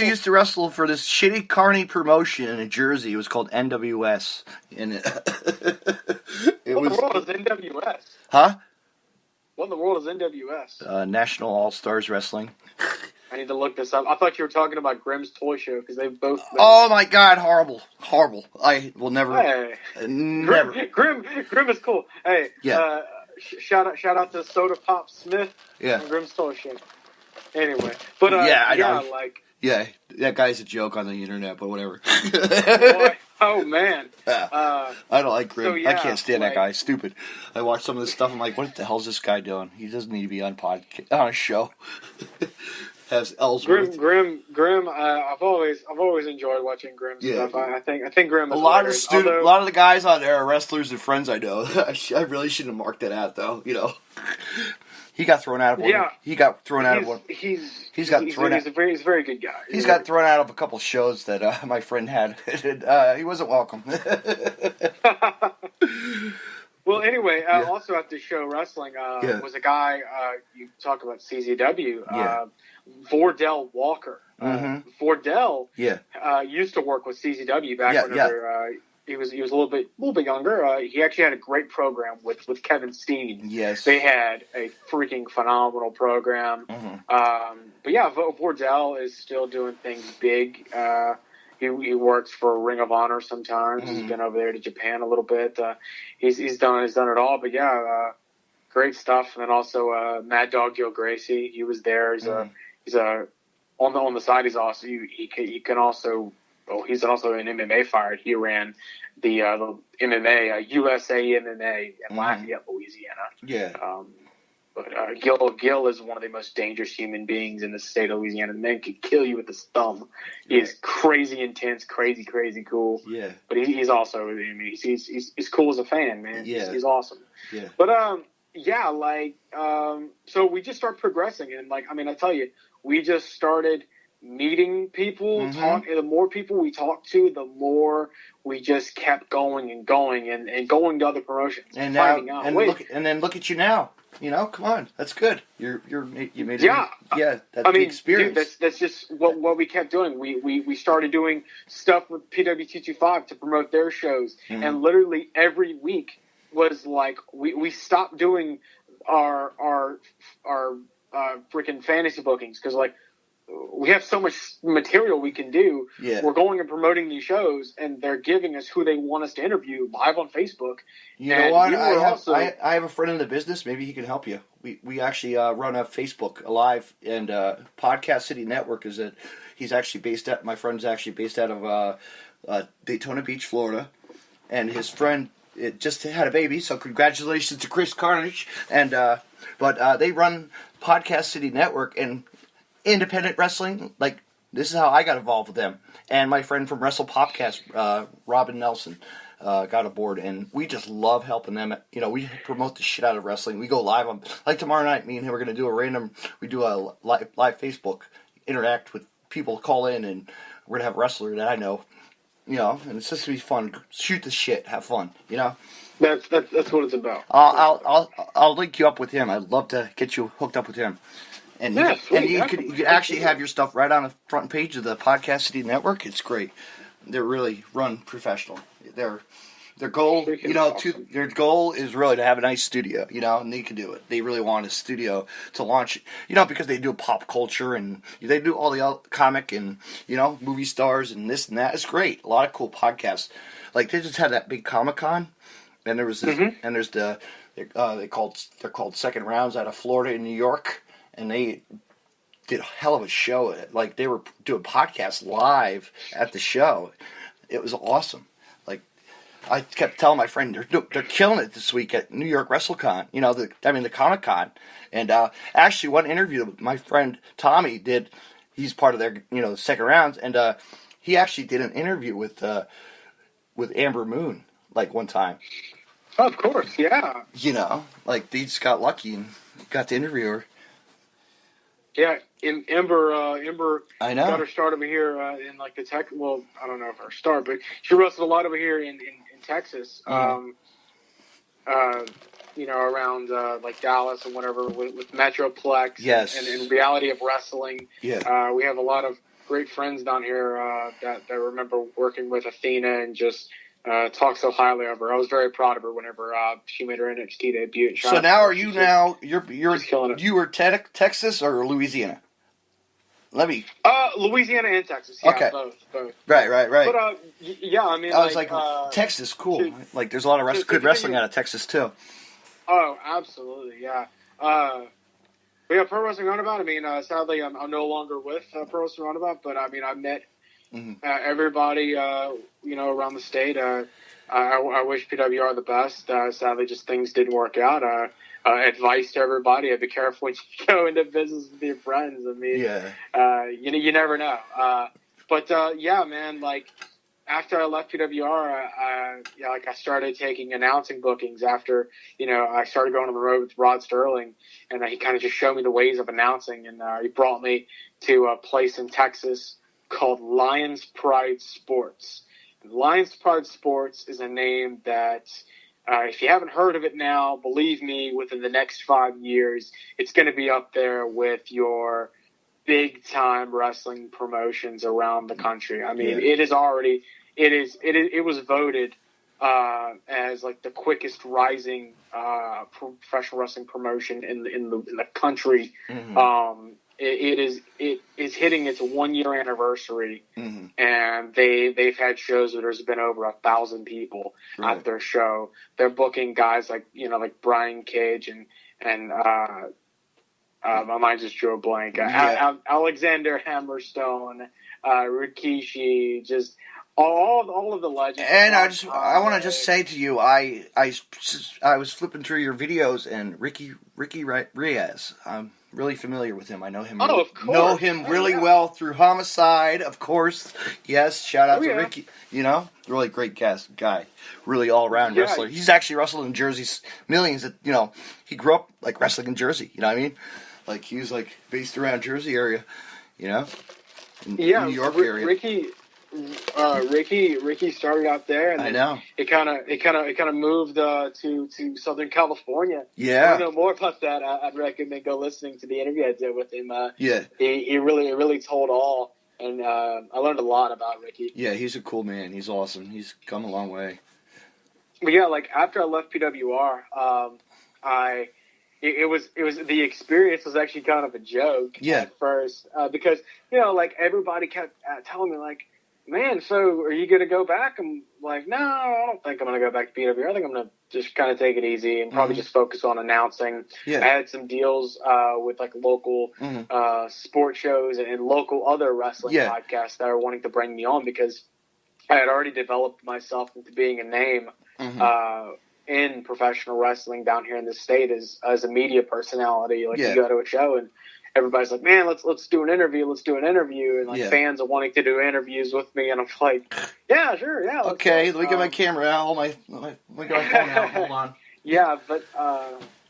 used to wrestle for this shitty carny promotion in Jersey. It was called NWS. And what in the world is NWS? Huh? What in the world is NWS? National All Stars Wrestling. I need to look this up. I thought you were talking about Grimm's Toy Show because they've both. Oh my God! Horrible. I will never. Hey. Never. Grimm is cool. Hey. Yeah. Shout out to Soda Pop Smith. Yeah. And Grimm's Toy Show. Anyway, but I know. like. Yeah, that guy's a joke on the internet, but whatever. Oh man. I don't like Grimm. So, I can't stand that guy. Stupid. I watch some of this stuff. I'm like, what the hell's this guy doing? He doesn't need to be on a show. Has Ellsworth. Grimm. I've always enjoyed watching Grimm's stuff. I think Grimm. Is a lot of the guys on there are wrestlers and friends I know. I really shouldn't have marked that out though. You know, he got thrown out of one. Yeah, he got thrown out of one. He's a very good guy. He's got thrown out of a couple shows that my friend had. He wasn't welcome. Well, anyway, also at the show wrestling was a guy. You talk about CZW. Vordell Walker. Vordell used to work with CZW back whenever he was a little bit younger. He actually had a great program with Kevin Steen. Yes, they had a freaking phenomenal program. But yeah, Vordell is still doing things big. He works for Ring of Honor sometimes. He's been over there to Japan a little bit. He's done it all. But yeah, great stuff. And then also Mad Dog Joe Gracie. He was there. He's on the side. He's also he's also an MMA fighter. He ran the MMA USA MMA in Lafayette, Louisiana. Yeah. But Gil is one of the most dangerous human beings in the state of Louisiana. The man could kill you with his thumb. He is crazy intense, crazy cool. Yeah. But he's also, I mean, he's cool as a fan, man. Yeah. He's awesome. Yeah. But so we just start progressing, and like, I mean, I tell you, we just started meeting people. The more people we talked to, the more we just kept going and going to other promotions and then look at you now. You know, come on, that's good. You made it. That's the experience. Dude, that's just what we kept doing. We started doing stuff with PW225 to promote their shows, and literally every week was like we stopped doing our freaking fantasy bookings because like we have so much material we can do. Yeah. We're going and promoting these shows, and they're giving us who they want us to interview live on Facebook. You know what? I have a friend in the business. Maybe he can help you. We actually run a Facebook Live, and Podcast City Network is it. He's actually based at. My friend's actually based out of Daytona Beach, Florida, and his friend just had a baby. So congratulations to Chris Carnage. And but they run Podcast City Network, and independent wrestling, like this is how I got involved with them. And my friend from Wrestle PodCast, Robin Nelson, got aboard, and we just love helping them. You know, we promote the shit out of wrestling. We go live on, like tomorrow night, me and him are going to do we do a live Facebook, interact with people, call in, and we're going to have a wrestler that I know, you know, and it's just going to be fun. Shoot the shit, have fun, you know. That's what it's about. I'll link you up with him. I'd love to get you hooked up with him. And you could actually have your stuff right on the front page of the Podcast City Network. It's great. They're really run professional. Their goal, you know, awesome. Their goal is really to have a nice studio, you know, and they can do it. They really want a studio to launch, you know, because they do pop culture and they do all the comic and, you know, movie stars and this and that. It's great. A lot of cool podcasts. Like they just had that big Comic-Con, and there was this, and there's they're called Second Rounds out of Florida and New York. And they did a hell of a show. Like, they were doing podcasts live at the show. It was awesome. Like, I kept telling my friend, they're killing it this week at New York WrestleCon. You know, the Comic-Con. And actually, one interview that my friend Tommy did, he's part of their, you know, Second Rounds, and he actually did an interview with Amber Moon, like, one time. Of course, yeah. You know, like, they just got lucky and got to interview her. Yeah, Ember I know. got her start over here in like the tech. Well, I don't know if her start, but she wrestled a lot over here in Texas. Mm-hmm. You know, around like Dallas and whatever with Metroplex. Yes. And Reality of Wrestling. Yeah. We have a lot of great friends down here that remember working with Athena and just talk so highly of her. I was very proud of her whenever she made her NXT debut. So now are you now you were Texas or Louisiana? Louisiana and Texas. Yeah, okay. Both. Right. But yeah, I mean, I was like Texas, cool. Like there's a lot of good wrestling out of Texas too. Oh, absolutely, yeah. But yeah, Pro Wrestling Roundabout. I mean, sadly, I'm no longer with Pro Wrestling Roundabout, but I mean, I met everybody, you know, around the state. I wish PWR the best. Sadly, just things didn't work out. Advice to everybody: be careful when you go into business with your friends. I mean, you never know. But yeah, man, like after I left PWR, I started taking announcing bookings. After I started going on the road with Rod Sterling, and he kind of just showed me the ways of announcing, and he brought me to a place in Texas called Lions Pride Sports. And Lions Pride Sports is a name that, if you haven't heard of it now, believe me, within the next 5 years, it's going to be up there with your big-time wrestling promotions around the country. I mean, it was voted as like the quickest rising professional wrestling promotion in the country. Mm-hmm. It is hitting its 1 year anniversary, and they've had shows where there's been over 1,000 people at their show. They're booking guys like Brian Cage and my mind just drew a blank. Alexander Hammerstone, Rikishi, just all of the legends. And I want to just say to you, I was flipping through your videos, and Ricky Reyes. I'm really familiar with him. I know him. Of course. Know him really well through Homicide, of course. Yes, shout out to Ricky. Really great guy. Really all around wrestler. He's actually wrestled in Jersey millions. He grew up like wrestling in Jersey. You know what I mean? Like he was like based around Jersey area. In New York area. Ricky started out there, and I know it kind of moved to Southern California. Yeah, to know more about that, I'd recommend go listening to the interview I did with him. He really told all, and I learned a lot about Ricky. Yeah, he's a cool man. He's awesome. He's come a long way. But yeah, like after I left PWR, it was the experience was actually kind of a joke at first because like everybody kept telling me like, man, so are you going to go back? I'm like, no, I don't think I'm going to go back to PWR. I think I'm going to just kind of take it easy and probably just focus on announcing. Yeah. I had some deals with like local sports shows and local other wrestling podcasts that are wanting to bring me on because I had already developed myself into being a name in professional wrestling down here in the state as a media personality. Like you go to a show everybody's like, man, let's do an interview, and like fans are wanting to do interviews with me, and I'm like, yeah, sure, yeah. Okay, let me get my camera out. Let me get my phone out. Hold on. Yeah, but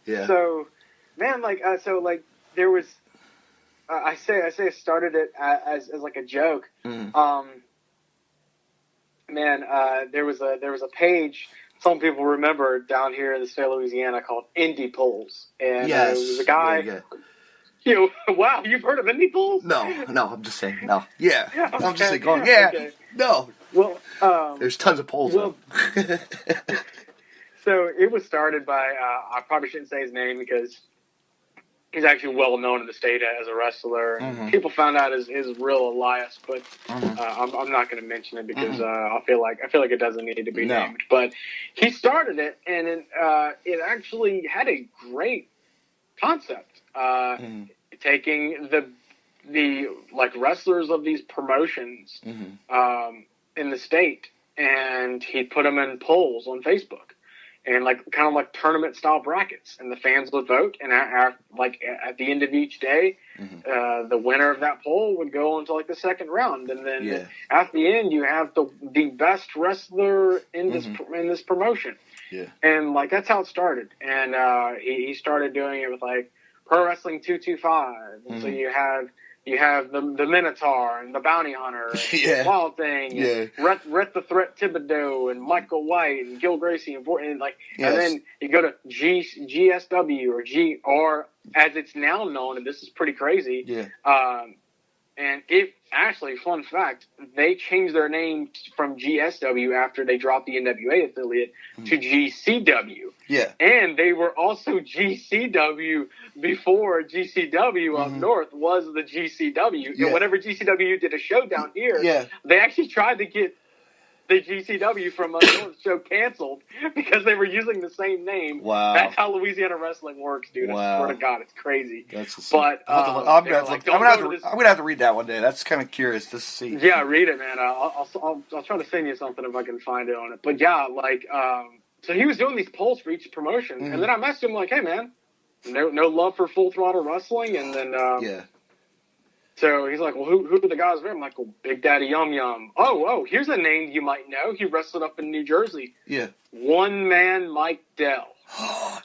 so, man, there was. I say I started it as like a joke. Mm. There was a page some people remember down here in the state of Louisiana called Indie Polls, and there was a guy. Yeah. Wow, you've heard of Indie Polls? No, I'm just saying, no. Yeah, okay. I'm just like going, yeah, okay. No. Well, there's tons of polls. So it was started by, I probably shouldn't say his name because he's actually well known in the state as a wrestler. Mm-hmm. People found out his real Elias, but I'm not going to mention it because I feel like it doesn't need to be named. But he started it, and it actually had a great concept. Taking the like wrestlers of these promotions in the state, and he put them in polls on Facebook. And kind of like tournament style brackets, and the fans would vote. And at the end of each day, the winner of that poll would go into the second round. And then at the end, you have the best wrestler in this promotion. Yeah. And that's how it started. And he started doing it with Pro Wrestling 225. And so you have the Minotaur and the Bounty Hunter and Wild Thing and Rhett the Threat Thibodeau and Michael White and Gil Gracie and then you go to GSW or as it's now known, and this is pretty crazy. Yeah. And it actually, fun fact, they changed their name from GSW after they dropped the NWA affiliate to GCW. Yeah. And they were also GCW before GCW up north was the GCW. Yeah. And whenever GCW did a show down here, they actually tried to get the GCW from up north show canceled because they were using the same name. Wow. That's how Louisiana wrestling works, dude. Wow. I swear to God, it's crazy. But I'm gonna have to read that one day. That's kind of curious to see. Yeah, read it, man. I'll try to send you something if I can find it on it. But yeah, so he was doing these polls for each promotion, and then I messaged him hey man, no love for Full Throttle Wrestling, and then So he's like, well, who are the guys there? I'm like, well, Big Daddy Yum Yum. Oh, here's a name you might know. He wrestled up in New Jersey. Yeah. One Man Mike Dell.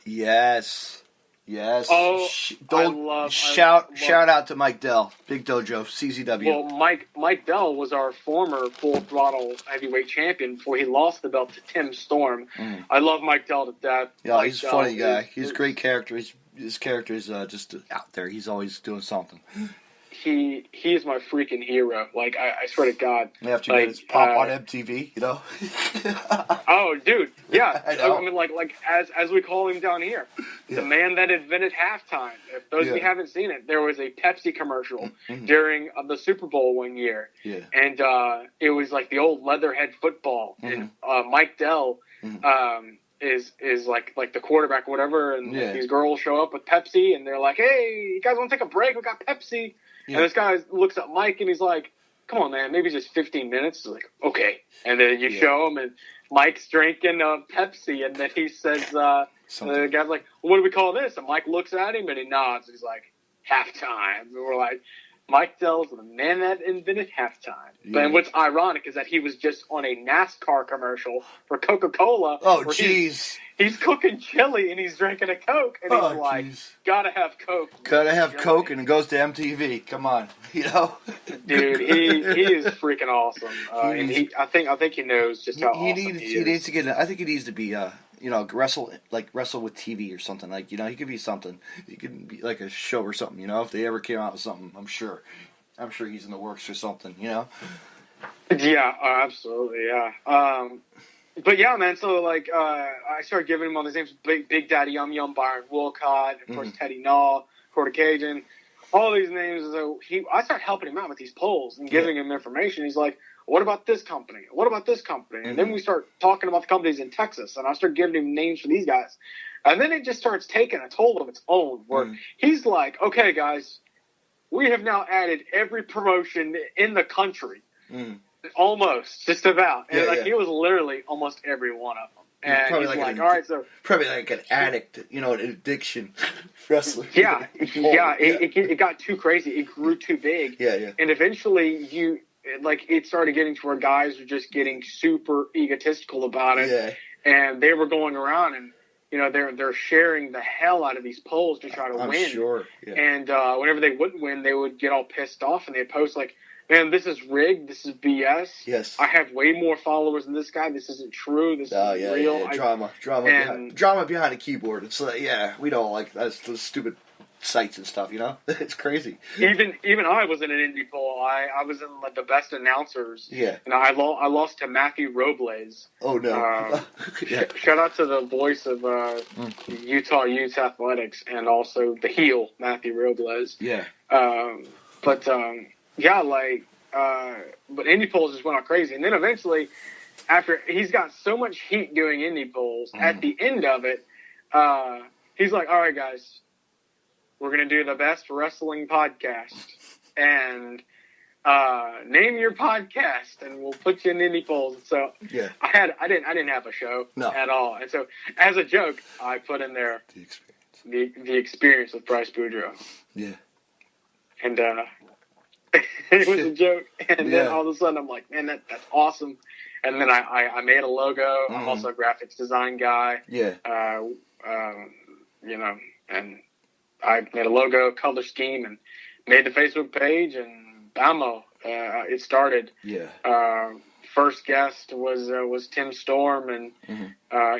Yes. Oh, shout out to Mike Dell, Big Dojo, CZW. Well, Mike Dell was our former Full Throttle heavyweight champion before he lost the belt to Tim Storm. I love Mike Dell to death. Yeah, he's a funny guy. He's a great character. His character is just out there. He's always doing something. He is my freaking hero. I swear to God. After you get his pop on MTV, you know? Oh, dude. Yeah. I know. I mean, as we call him down here, the man that invented halftime. If those of you haven't seen it, there was a Pepsi commercial during the Super Bowl one year. Yeah. And it was the old Leatherhead football. And Mike Dell is like the quarterback or whatever. And these girls show up with Pepsi, and they're like, hey, you guys want to take a break? We got Pepsi. Yeah. And this guy looks at Mike and he's like, come on, man, maybe just 15 minutes. He's like, okay. And then you show him, and Mike's drinking Pepsi, and then he says, the guy's like, well, what do we call this? And Mike looks at him and he nods. He's like, halftime. And we're like, Mike Dell's the man that invented halftime. Yeah. But what's ironic is that he was just on a NASCAR commercial for Coca-Cola. Oh, jeez. He's cooking chili and he's drinking a Coke, and he's like, gotta have Coke. Gotta have Coke, and it goes to MTV. Come on, you know? Dude, he is freaking awesome. And I think he knows just how awesome he is. He needs to get. I think he needs to be, wrestle with TV or something. He could be something. He could be like a show or something. If they ever came out with something, I'm sure he's in the works or something. Yeah, absolutely. Yeah. But yeah, man. So I started giving him all these names: Big Daddy Yum Yum, Byron Wolcott, of course Teddy Naw, Quarter Cajun, all these names. So I started helping him out with these polls and giving him information. He's like, what about this company? What about this company? And then we start talking about the companies in Texas, and I start giving him names for these guys. And then it just starts taking a toll of its own, where he's like, okay, guys, we have now added every promotion in the country. Almost, just about. And he was literally almost every one of them. And probably he's like all right, so probably like an addict, an addiction wrestler. Yeah. It got too crazy. It grew too big. Yeah. And eventually, it started getting to where guys were just getting super egotistical about it. Yeah. And they were going around and, they're sharing the hell out of these polls to try to win. I'm sure. Yeah. And whenever they wouldn't win, they would get all pissed off and they'd post like, "Man, this is rigged. This is BS. Yes. I have way more followers than this guy. This isn't true. This isn't real." Yeah. Drama behind a keyboard. It's like, we don't like those stupid sites and stuff. It's crazy. Even I was in an indie poll. I was in like the best announcers. Yeah. And I lost to Matthew Robles. Oh no. Shout out to the voice of Utah Utes athletics and also the heel Matthew Robles. Yeah. But indie polls just went all crazy. And then eventually, after he's got so much heat doing indie polls, at the end of it, he's like, "All right, guys, we're going to do the best wrestling podcast. And name your podcast, and we'll put you in indie polls." So I didn't have a show at all. And so as a joke, I put in there the experience with Bryce Boudreaux. Yeah. And it was a joke, and then all of a sudden I'm like, "Man, that's awesome." And then I made a logo. I'm also a graphics design guy. Yeah. And I made a logo, color scheme, and made the Facebook page, and bammo, it started. Yeah. First guest was Tim Storm, and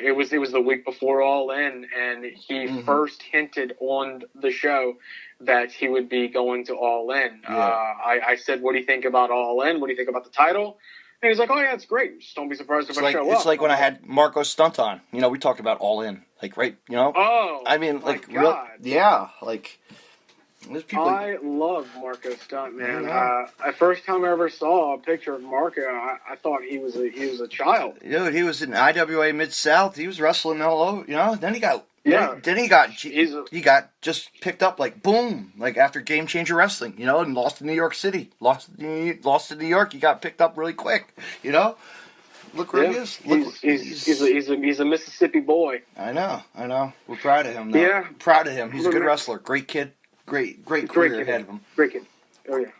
it was the week before All In, and he first hinted on the show that he would be going to All In. I said, "What do you think about All In? What do you think about the title?" And he's like, "Oh yeah, it's great. Just don't be surprised if I show up." It's like when I had Marco Stunt on. We talked about All In, right? Oh, I mean, like, God. There's people. I love Marco Stunt, man. The first time I ever saw a picture of Marco, I thought he was a child. Dude, he was in IWA Mid-South. He was wrestling all over. Then he got he got just picked up like boom, like after Game Changer Wrestling, and lost in New York City. Lost in New York. He got picked up really quick. Look where he is. He's a Mississippi boy. I know. We're proud of him, though. Yeah. Proud of him. He's a good wrestler. Great kid. Great career ahead of him. Great kid. Oh yeah.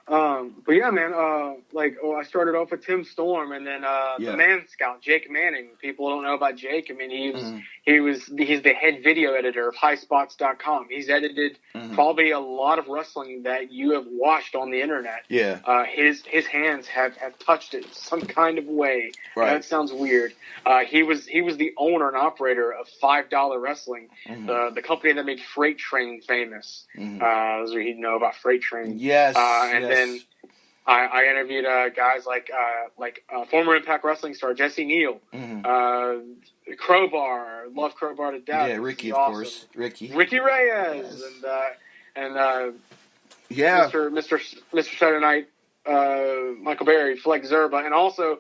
But yeah, man. I started off with Tim Storm, and then the Man Scout, Jake Manning. People don't know about Jake. I mean, he's the head video editor of HighSpots.com. He's edited probably a lot of wrestling that you have watched on the internet. Yeah. His hands have touched it some kind of way. Right. That sounds weird. He was the owner and operator of $5 Wrestling, the company that made Freight Train famous. Those are you know about Freight Train. Yes. Then I interviewed guys like former Impact Wrestling star Jesse Neal, Crowbar, love Crowbar to death. Yeah, Ricky, of course, Ricky Reyes, and Mr. Saturday Night, Michael Berry, Flex Zerba, and also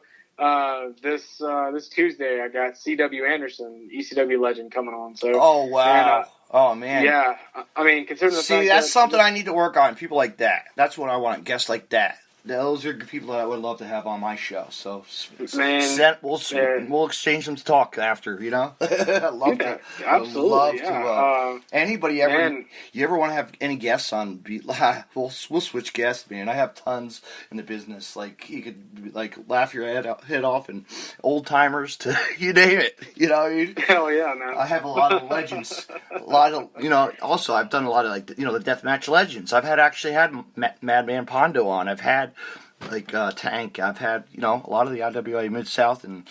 this Tuesday I got C.W. Anderson, ECW legend, coming on. So oh wow. And, oh man. Yeah, I mean, considering the fact that's something I need to work on. People like that. That's what I want. Guests like that. Those are people that I would love to have on my show. So, we'll exchange some talk after. I love to. Absolutely. Anybody ever? You ever want to have any guests on? We'll switch guests, man. I have tons in the business. Like you could laugh your head off, and old timers to you name it. Hell yeah, man. I have a lot of legends. Also I've done a lot of the deathmatch legends. I've actually had Madman Pondo on. I've had Tank. I've had a lot of the IWA Mid-South and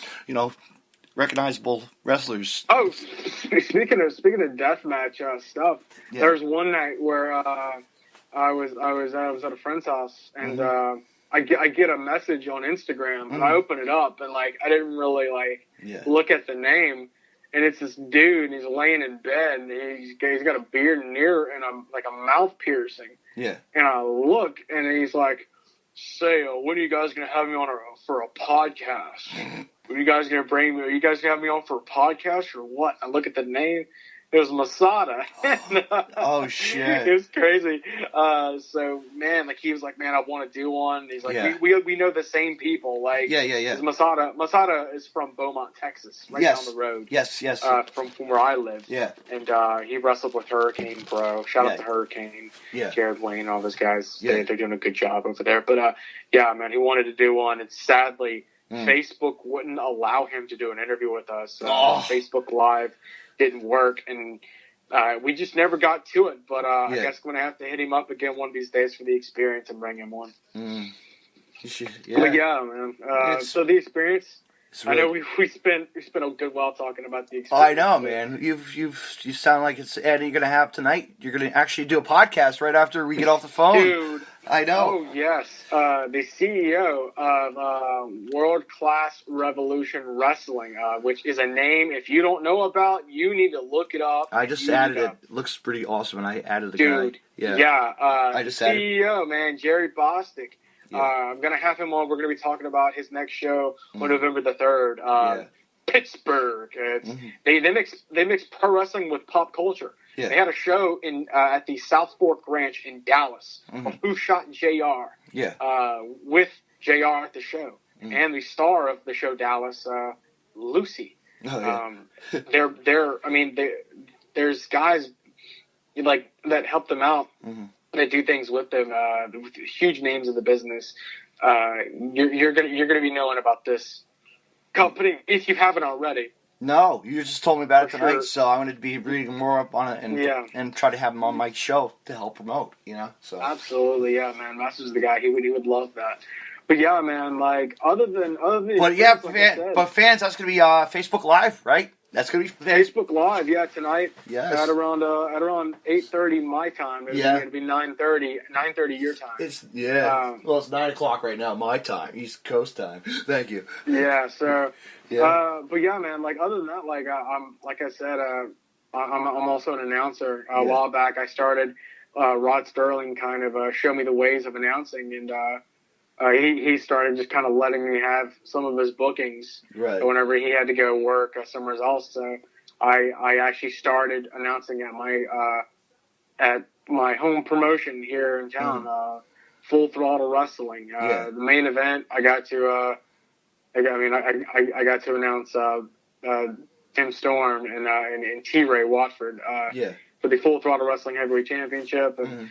recognizable wrestlers. Oh, speaking of deathmatch stuff, there's one night where I was at a friend's house and I get a message on Instagram and I open it up and I didn't really look at the name. And it's this dude, and he's laying in bed, and he's got a beard and a mouth piercing. Yeah. And I look, and he's like, "Say, when are you guys gonna have me on for a podcast? Are you guys gonna have me on for a podcast or what?" I look at the name, It was Masada. Oh shit! It was crazy. So man, like he was like, man, I want to do one. He's like, we know the same people. Like, yeah. Masada is from Beaumont, Texas, right down the road. Yes. From where I live. Yeah. And he wrestled with Hurricane Pro. Shout out to Hurricane. Yeah. Jared Wayne, all those guys. Yeah. They're doing a good job over there. But yeah, man, he wanted to do one, and sadly, Facebook wouldn't allow him to do an interview with us. Facebook Live didn't work, and we just never got to it. But I guess I'm going to have to hit him up again one of these days for the experience and bring him on. But yeah, man. So the experience, really, I know we spent a good while talking about the experience. I know, man. You sound like it's and you're gonna have tonight. You're gonna actually do a podcast right after we get off the phone, dude. I know. Oh yes, the CEO of World Class Revolution Wrestling, which is a name if you don't know about, you need to look it up. I just added it. Looks pretty awesome, and I added the guy. Yeah. I just added CEO, man, Jerry Bostic. Yeah. I'm gonna have him on. We're gonna be talking about his next show on November the 3rd. Pittsburgh. They mix pro wrestling with pop culture. Yeah. They had a show in at the South Fork Ranch in Dallas. Who Shot JR? With JR at the show, and the star of the show Dallas, Lucy. There's guys like that help them out. That do things with them, with huge names in the business. You're gonna be knowing about this company if you haven't already. No, you just told me about it tonight, so I'm going to be reading more up on it and try to have him on my show to help promote. So absolutely, yeah, man. Master's the guy. He would love that. But yeah, man. Like other than but fans, that's going to be Facebook Live, right? That's going to be Facebook Live, tonight. Yes. At around 8:30 my time. It's going to be 9:30 your time. It's well, it's 9 o'clock right now, my time, East Coast time. Thank you. Yeah. So, but yeah, man. Like other than that, like I'm like I said, I'm also an announcer. A while back, I started. Rod Sterling kind of showed me the ways of announcing, and he started just kind of letting me have some of his bookings whenever he had to go work somewhere else. So I actually started announcing at my home promotion here in town, Full Throttle Wrestling. The main event, I got to announce Tim Storm and T-Ray Watford for the Full Throttle Wrestling Heavyweight Championship. And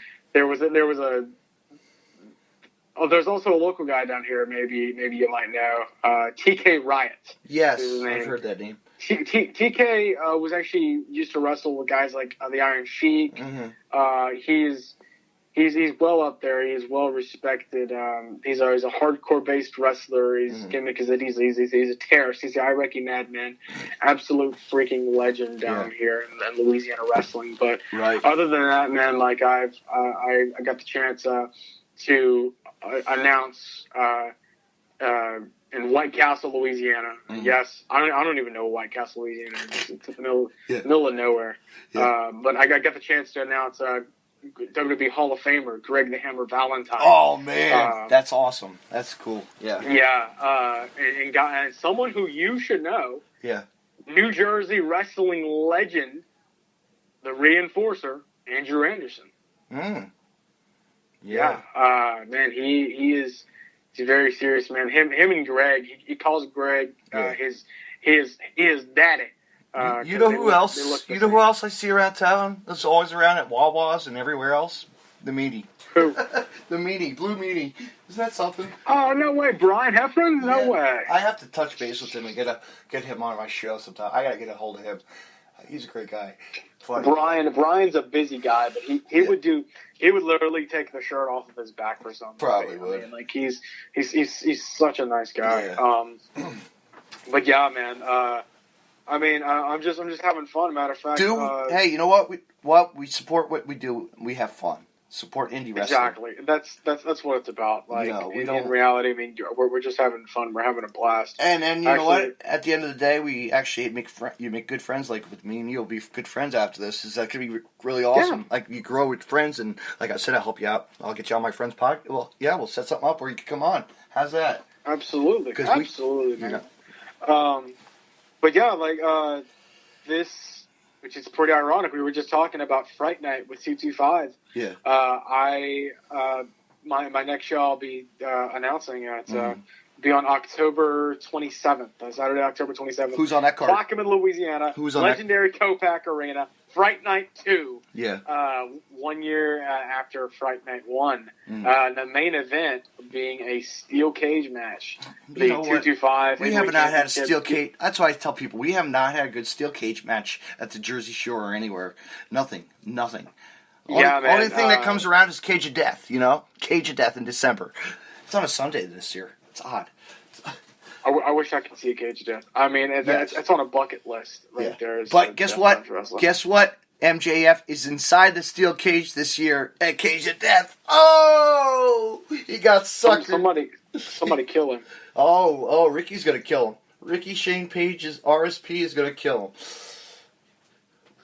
there's also a local guy down here. Maybe you might know TK Riot. Yes, I've heard that name. TK was actually used to wrestle with guys like the Iron Sheik. He's well up there. He's well respected. He's a hardcore based wrestler. His gimmick is that he's a terrorist. He's the Iraqi madman, absolute freaking legend down here in Louisiana wrestling. But other than that, man, like I got the chance to announce in White Castle, Louisiana. Yes, I don't even know White Castle, Louisiana is. It's in the middle of nowhere. But I got the chance to announce WWE Hall of Famer Greg the Hammer Valentine. Oh man, that's awesome. That's cool. And someone who you should know. New Jersey wrestling legend, the Reinforcer, Andrew Anderson. Man, he's very serious, man. Him and Greg, he calls Greg his daddy. You know who else? You know who else I see around town? That's always around at Wawa's and everywhere else. The Meanie. Who? The Meanie, Blue Meanie. Isn't that something? Oh no way, Brian Heffron? No way. I have to touch base with him and get him on my show sometime. I gotta get a hold of him. He's a great guy. Funny. Brian's a busy guy, but he would literally take the shirt off of his back for something. Probably would. I mean, like he's such a nice guy. But yeah, man. I'm just having fun. Matter of fact, hey, you know what? We support what we do. We have fun. Support indie wrestling. Exactly. That's what it's about. Like in reality, I mean, we're just having fun. We're having a blast. And you know what? At the end of the day, we actually make good friends. Like with me and you'll be good friends after this. Is that could be really awesome? Yeah. Like you grow with friends, and like I said, I'll help you out. I'll get you on my friend's podcast. Well, yeah, we'll set something up where you can come on. How's that? Absolutely, man. But yeah, like this which is pretty ironic. We were just talking about Fright Night with 225. Yeah. My next show I'll be announcing at be on October 27th, Saturday, October 27th. Who's on that card? Plaquemine, Louisiana. Who's on Legendary Copac Arena. Fright Night 2. Yeah. 1 year after Fright Night 1. The main event being a steel cage match. The 225. We have not had a steel cage. That's why I tell people we have not had a good steel cage match at the Jersey Shore or anywhere. Nothing. Only thing that comes around is Cage of Death, Cage of Death in December. It's on a Sunday this year. It's odd. I wish I could see a Cage of Death. I mean, it's on a bucket list there. But guess what? Guess what? MJF is inside the steel cage this year at Cage of Death. Oh! He got sucked. Somebody kill him. Oh, Ricky's going to kill him. Ricky Shane Page's RSP is going to kill him.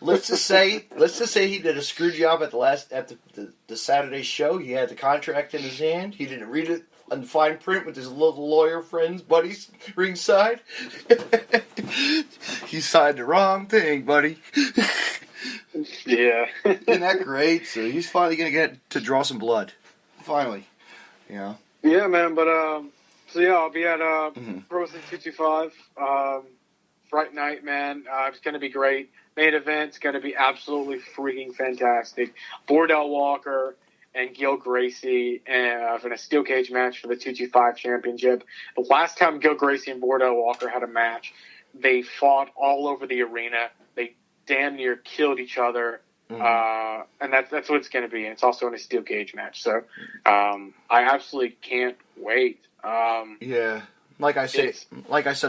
Let's just say he did a screw job at the Saturday show. He had the contract in his hand. He didn't read it in fine print with his little lawyer friends, buddies, ringside. He signed the wrong thing, buddy. Yeah. Isn't that great? So he's finally going to get to draw some blood. Finally. Yeah, man. But, I'll be at Pro Wrestling 225 Fright Night, man. It's going to be great. Main event's going to be absolutely freaking fantastic. Boudreaux Walker and Gil Gracie in a steel cage match for the 225 championship. The last time Gil Gracie and Boudreaux Walker had a match, they fought all over the arena. They damn near killed each other. And that's what it's going to be. And it's also in a steel cage match. So I absolutely can't wait. Yeah. Like I said,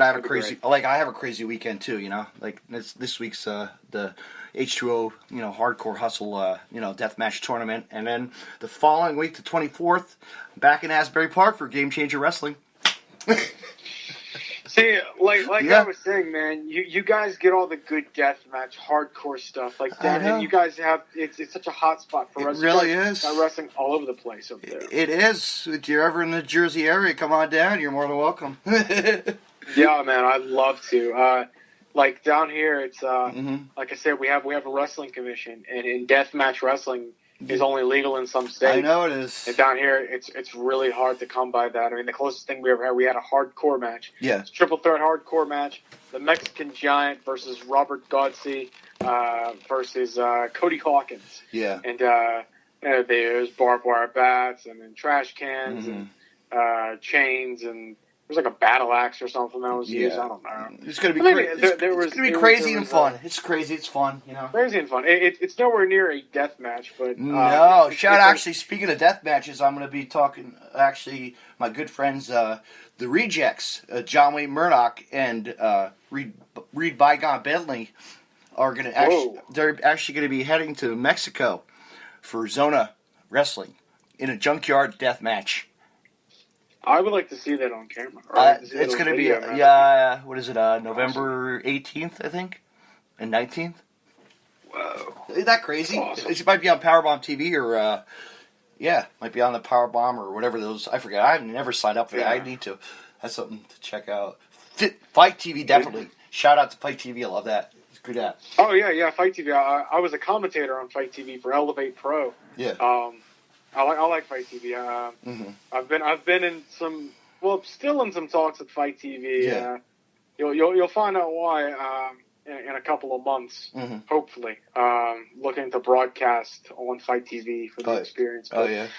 I have a crazy weekend too. Like this week's the H2O, Hardcore Hustle, deathmatch tournament, and then the following week, the 24th, back in Asbury Park for Game Changer Wrestling. See, I was saying, man, you guys get all the good deathmatch, hardcore stuff. And you guys have it's such a hot spot for wrestling. It really is. Wrestling all over the place up there. It is. If you're ever in the Jersey area, come on down. You're more than welcome. Yeah, man, I'd love to. Down here, it's like I said, we have a wrestling commission, and in deathmatch wrestling is only legal in some states. I know it is. And down here, it's really hard to come by that. I mean, the closest thing we ever had, we had a hardcore match. Yeah. It's a triple threat hardcore match. The Mexican Giant versus Robert Godsey versus Cody Hawkins. Yeah. And there's barbed wire bats and then trash cans and chains and there was like a battle axe or something that was used. I don't know. It's going to be it's going to be crazy and fun. It's crazy. It's fun. Crazy and fun. It's nowhere near a death match, but no. Actually, speaking of death matches, I'm going to be talking. Actually, my good friends, the Rejects, John Wayne Murdoch and Reed Bygone Bentley, are going to they're actually going to be heading to Mexico for Zona Wrestling in a junkyard death match. I would like to see that on camera. It's going to be, what is it, November 18th, I think, and 19th? Whoa. Isn't that crazy? Awesome. It might be on Powerbomb TV or, might be on the Powerbomb or whatever those, I forget. I've never signed up for that. I need to. That's something to check out. Fight TV, definitely. Shout out to Fight TV. I love that. It's good at. Oh, yeah, Fight TV. I was a commentator on Fight TV for Elevate Pro. Yeah. I like Fight TV. I've been in some, still in some talks with Fight TV. Yeah. You'll find out why in a couple of months, hopefully. Looking to broadcast on Fight TV for the experience. But,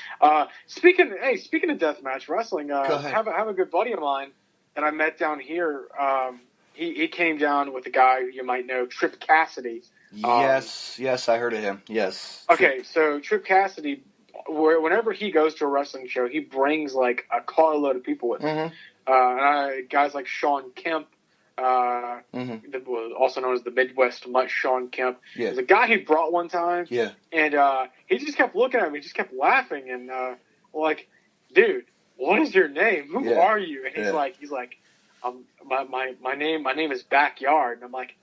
speaking of deathmatch wrestling, have a good buddy of mine that I met down here. He came down with a guy who you might know, Trip Cassidy. Yes, I heard of him. Yes. Okay, so Trip Cassidy, whenever he goes to a wrestling show, he brings like a carload of people with him. Guys like Sean Kemp, also known as the Midwest Mutt, Sean Kemp. Yeah. There's a guy he brought one time. Yeah. And he just kept looking at me, just kept laughing, and like, dude, what is your name? Who are you? And he's like, my name is Backyard. And I'm like,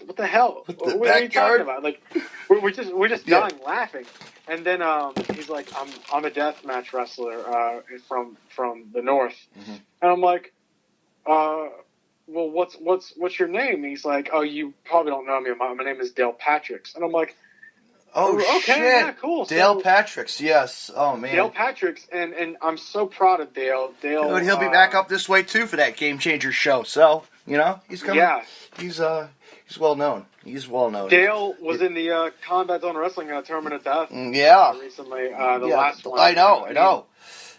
what the hell? What are you talking about? Like, we're just dying laughing. And then he's like, I'm a deathmatch wrestler from the north. And I'm like, well, well, what's your name? And he's like, oh, you probably don't know me. My name is Dale Patricks. And I'm like, oh, okay, shit. Yeah, cool. Dale Patricks, yes. Oh, man. Dale Patricks, and I'm so proud of Dale. Dude, he'll be back up this way, too, for that Game Changer show. So, he's coming. Yeah. He's well known. He's well known. Dale was in the Combat Zone Wrestling Tournament of Death. Recently, last one. I know.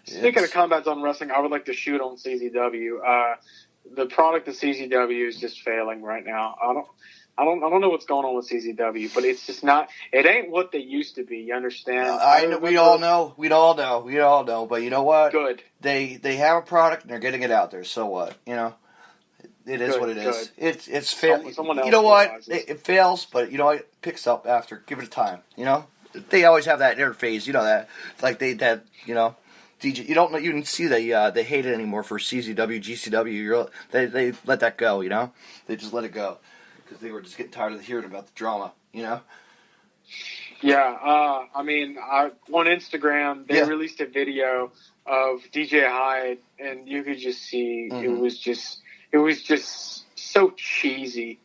Speaking of Combat Zone Wrestling, I would like to shoot on CZW. The product of CZW is just failing right now. I don't know what's going on with CZW, but it's just not. It ain't what they used to be. You understand? I know. We all know. But you know what? Good. They have a product and they're getting it out there. So what? It is what it is. It's fail. Someone else you know what? realizes. It fails, but it picks up after. Give it a time. They always have that interface. That like DJ. You don't know. You can see they hate it anymore for CZW, GCW. They let that go. They just let it go because they were just getting tired of hearing about the drama. Yeah. I mean, on Instagram they released a video of DJ Hyde, and you could just see it was just so cheesy.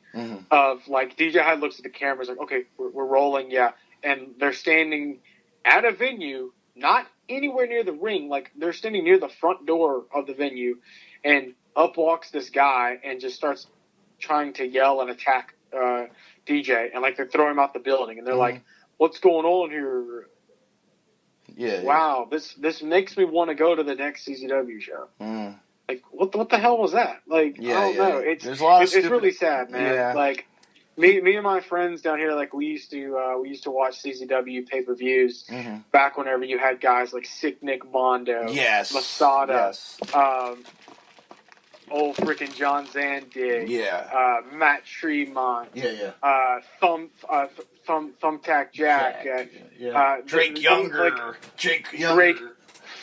Of like DJ Hyde looks at the cameras like, okay, we're rolling, yeah, and they're standing at a venue, not anywhere near the ring, like they're standing near the front door of the venue, and up walks this guy and just starts trying to yell and attack DJ, and like they're throwing him out the building, and they're like, what's going on here? Wow, this makes me want to go to the next CZW show. Like, what the hell was that? Like, I don't know. It's really sad, man. Yeah. Like, me and my friends down here, like, we used to watch CZW pay-per-views back whenever you had guys like Sick Nick Mondo, Masada, old freaking John Zandig, Matt Tremont, Thumbtack Jack, Drake Younger, Drake,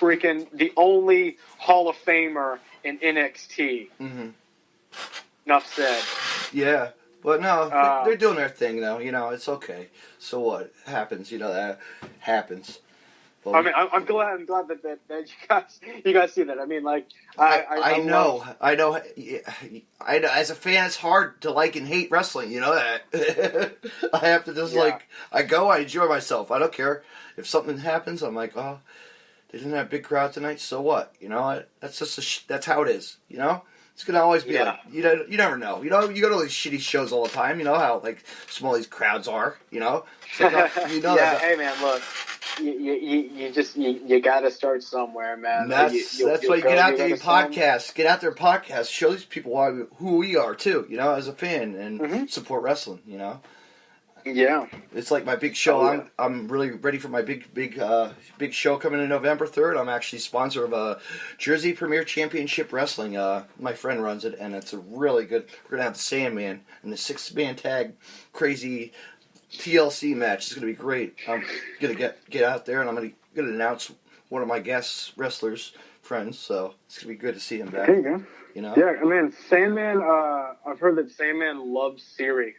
freaking the only Hall of Famer in NXT. Enough said. Yeah, but no, they're doing their thing though. It's okay. So what happens? That happens. But I mean, I'm glad that you guys see that. I mean, like I know. As a fan, it's hard to like and hate wrestling. You know that. I have to just I enjoy myself. I don't care if something happens. I'm like, oh, they didn't have a big crowd tonight. So what? That's just that's how it is. It's gonna always be like you never know. You go to these shitty shows all the time. You know how like small these crowds are. It's like, that. Hey man, look. You got to start somewhere, man. That's why you get out there, podcast. Get out there, podcast. Show these people who we are too. As a fan and support wrestling. Yeah, it's like my big show. I'm really ready for my big show coming in November 3rd. I'm actually sponsor of Jersey Premier Championship Wrestling. My friend runs it, and it's a really good. We're gonna have the Sandman and the 6-man tag crazy TLC match. It's gonna be great. I'm gonna get out there, and I'm gonna announce one of my guest wrestlers friends. So it's gonna be good to see him back. There you go. Yeah, I mean, Sandman, I've heard that Sandman loves Siri.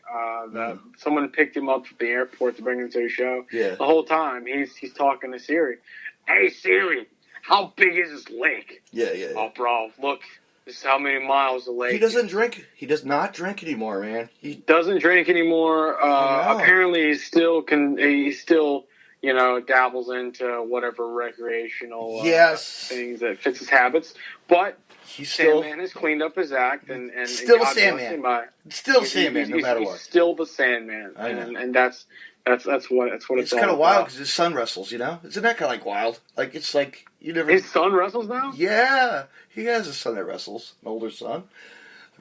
That someone picked him up at the airport to bring him to the show. Yeah. The whole time, he's talking to Siri. Hey, Siri, how big is this lake? Yeah. Oh, bro, look, this is how many miles the lake He doesn't drink. He does not drink anymore, man. He doesn't drink anymore. Apparently, he still dabbles into whatever recreational things that fits his habits. But Sandman has cleaned up his act, and still a Sandman. Still a Sandman, no matter what. He's still the Sandman, and that's what it's It's kind of wild because his son wrestles. Isn't that kind of like wild? Like it's like you never. His son wrestles now. Yeah, he has a son that wrestles, an older son.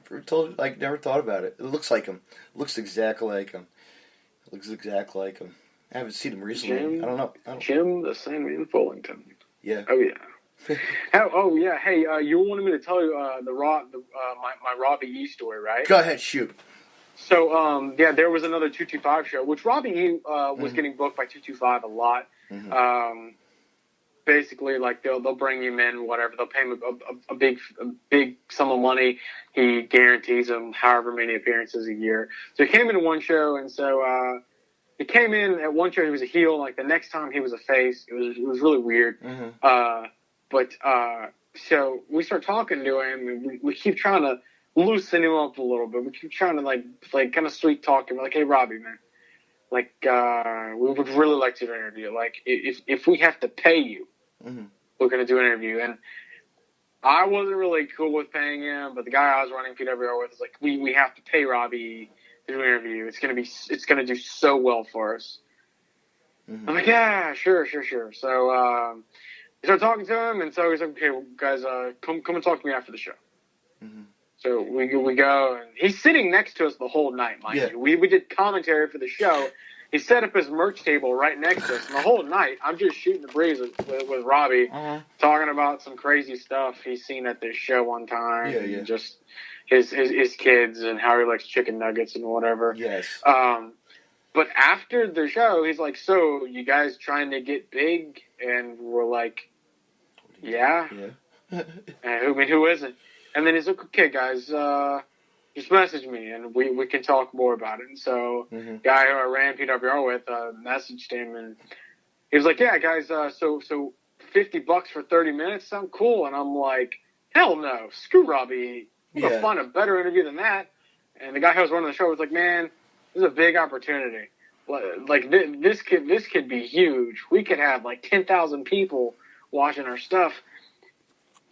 Never thought about it. It looks like him. Looks exactly like him. I haven't seen him recently. I don't know. Jim the Sandman Fullington. Yeah. Oh yeah. Hey, you wanted me to tell you my Robbie E story, right? Go ahead, shoot. So there was another 225 show, which Robbie E was getting booked by 225 a lot. Basically, like they'll bring him in, whatever. They'll pay him a big sum of money. He guarantees him however many appearances a year. So he came into one show, and so he came in at one show. He was a heel. Like the next time, he was a face. It was really weird. But so we start talking to him, and we keep trying to loosen him up a little bit. We keep trying to like kind of sweet talk him. We're like, hey, Robbie, man, like we would really like to do an interview. Like if we have to pay you, we're gonna do an interview. And I wasn't really cool with paying him, but the guy I was running PWR with was like, we have to pay Robbie to do an interview. It's gonna do so well for us. I'm like, yeah, sure. So we started talking to him, and so he's like, okay, well, guys, come and talk to me after the show. So we go, and he's sitting next to us the whole night, mind you. We did commentary for the show. He set up his merch table right next to us, and the whole night I'm just shooting the breeze with Robbie, talking about some crazy stuff he's seen at this show one time, and just his kids and how he likes chicken nuggets and whatever. Yes. But after the show, he's like, so you guys trying to get big? And we're like, yeah. And who isn't? And then he's like, okay, guys, just message me, and we can talk more about it. And so guy who I ran PWR with messaged him, and he was like, yeah, guys, so $50 for 30 minutes sound cool. And I'm like, hell no, screw Robbie. I'm going to find a better interview than that. And the guy who was running the show was like, man, this is a big opportunity. Like this could be huge. We could have like 10,000 people watching our stuff.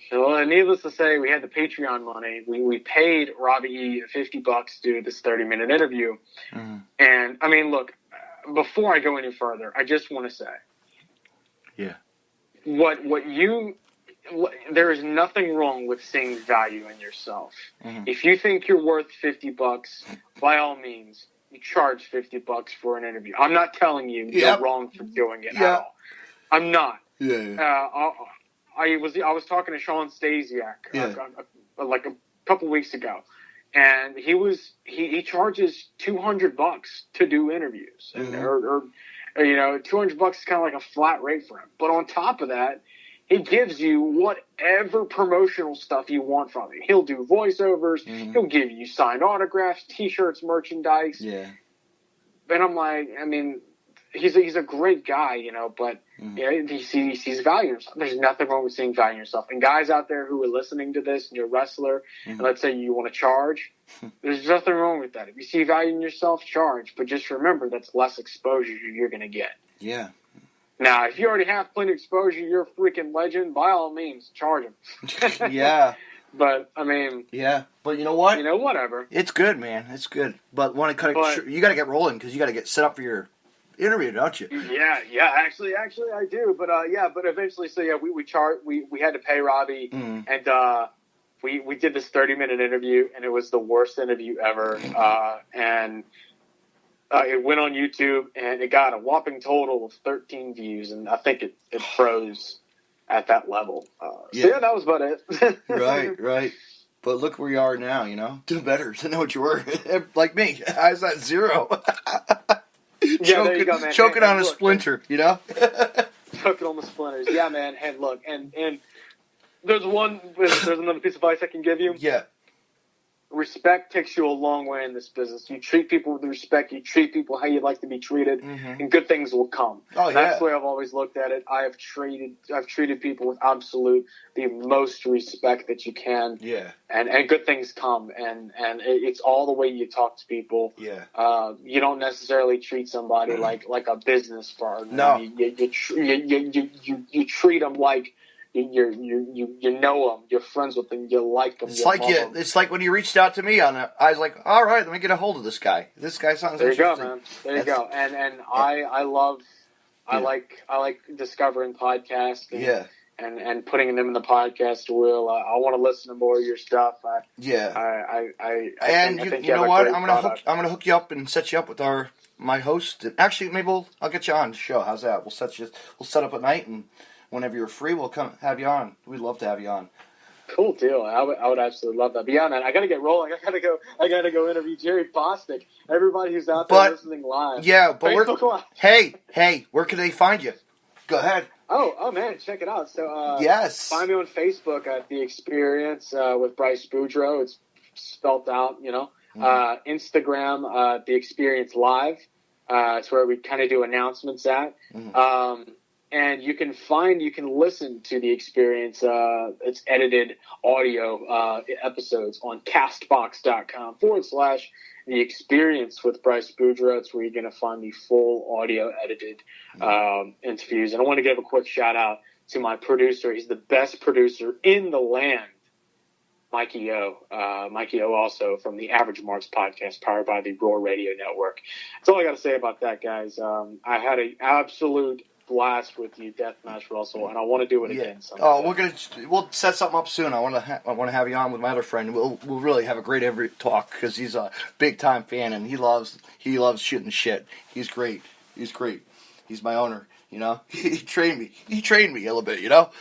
So needless to say, we had the Patreon money. We paid Robbie E $50 to do this 30-minute interview. And I mean, look, before I go any further, I just want to say, there is nothing wrong with seeing value in yourself. If you think you're worth $50, by all means, you charge $50 for an interview. I'm not telling you you're wrong for doing it at all. I'm not. I was talking to Sean Stasiak like a couple weeks ago, and he charges $200 to do interviews, and or $200 is kind of like a flat rate for him. But on top of that, he gives you whatever promotional stuff you want from him. He'll do voiceovers. He'll give you signed autographs, T-shirts, merchandise. And I'm like, I mean, he's a great guy, but he sees value in himself. There's nothing wrong with seeing value in yourself. And guys out there who are listening to this, and you're a wrestler, and let's say you want to charge, there's nothing wrong with that. If you see value in yourself, charge. But just remember, that's less exposure you're going to get. Now, if you already have plenty of exposure, you're a freaking legend, by all means, charge him. But, I mean... But you know what? Whatever. It's good, man. It's good. But you got to get rolling, because you got to get set up for your interview, don't you? Yeah. Actually, I do. But, but eventually, so, we had to pay Robbie, and we did this 30-minute interview, and it was the worst interview ever. And... it went on YouTube, and it got a whopping total of 13 views, and I think it froze at that level. So, that was about it. Right. But look where you are now, Doing better than what you were. Like me. I was at 0. There you go, man. Choking on a splinter, Choking on the splinters. Yeah, man. And look, and there's another piece of advice I can give you. Respect takes you a long way in this business. You treat people with respect. You treat people how you'd like to be treated, and good things will come. That's the way I've always looked at it. I've treated people with the most respect that you can. And good things come. And it's all the way you talk to people. You don't necessarily treat somebody like a business partner. No. You treat them like. You know them, you're friends with them, you like them. It's like when you reached out to me I was like, all right, let me get a hold of this guy. This guy sounds interesting. There you go, man. There you go. And I like discovering podcasts. And putting them in the podcast wheel. I want to listen to more of your stuff. You know what? I'm gonna hook you up and set you up with my host. Actually, maybe I'll get you on the show. How's that? We'll set up a night, and whenever you're free, we'll come have you on. We'd love to have you on. Cool deal. I would absolutely love that. But yeah, man, I gotta get rolling. I gotta go interview Jerry Bostic. Everybody who's out there listening live. Yeah, but hey, where can they find you? Go ahead. Oh man, check it out. So yes, find me on Facebook at The Experience with Bryce Boudreaux. It's spelled out, Instagram, The Experience Live. It's where we kind of do announcements at. And you can listen to the experience. It's edited audio episodes on castbox.com/the experience with Bryce Boudreaux. It's where you're going to find the full audio edited interviews. And I want to give a quick shout out to my producer. He's the best producer in the land, Mikey O. Mikey O also from the Average Marks podcast powered by the Roar Radio Network. That's all I got to say about that, guys. I had an absolute blast with you, Deathmatch Russell, and I want to do it again someday. Oh, we'll set something up soon. I want to have you on with my other friend. We'll really have a great every talk because he's a big time fan and he loves shooting shit. He's great. He's my owner. You know, he trained me a little bit. You know,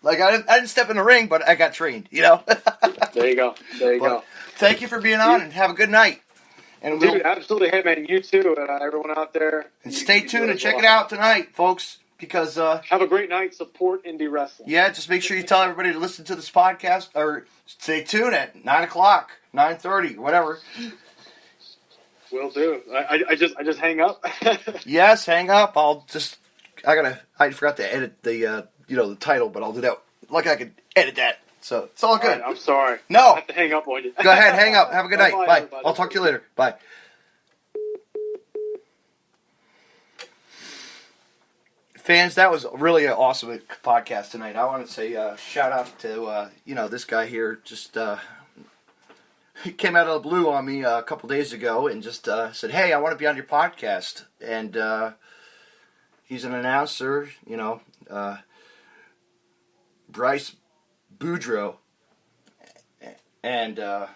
like I didn't step in the ring, but I got trained. You know. There you go. Thank you for being on and have a good night. And dude, absolutely. Hey, man, you too. Everyone out there. And stay tuned and check it out tonight, folks, because... have a great night. Support indie wrestling. Yeah, just make sure you tell everybody to listen to this podcast, or stay tuned at 9 o'clock, 9:30, whatever. Will do. I just hang up? Yes, hang up. I forgot to edit the, the title, but I'll do that. Like I could edit that. So it's all good. Right, I'm sorry. No. I have to hang up on you. Go ahead, hang up. Have a good night. Bye. Everybody. I'll talk to you later. Bye. Fans, that was really an awesome podcast tonight. I want to say shout out to this guy here. Just he came out of the blue on me a couple days ago and just said, "Hey, I want to be on your podcast." And he's an announcer. Bryce Boudreaux, and the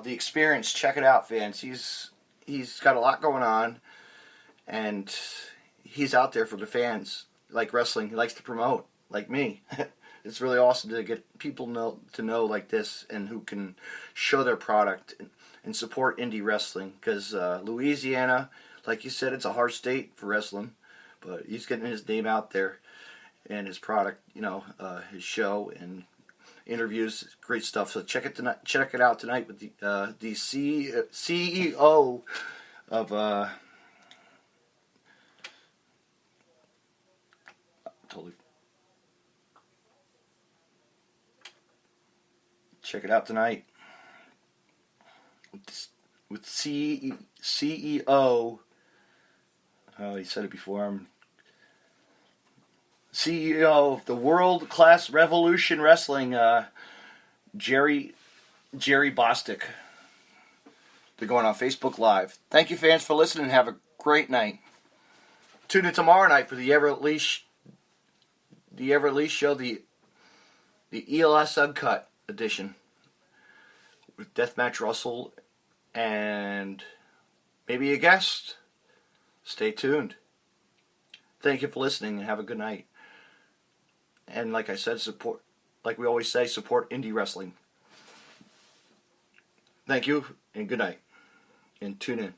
experience. Check it out, fans. He's got a lot going on, and he's out there for the fans. Like wrestling, he likes to promote, like me. It's really awesome to get people to know like this, and who can show their product and support indie wrestling. Because Louisiana, like you said, it's a hard state for wrestling, but he's getting his name out there. And his product, his show and interviews, great stuff. So check it out tonight with the CEO of check it out tonight with CEO. Oh, he said it before. CEO of the World Class Revolution Wrestling, Jerry Bostic. They're going on Facebook Live. Thank you, fans, for listening. Have a great night. Tune in tomorrow night for the Everett Lee Show, the ELS Uncut edition with Deathmatch Russell and maybe a guest. Stay tuned. Thank you for listening and have a good night. And like I said, like we always say, support indie wrestling. Thank you and good night. And tune in.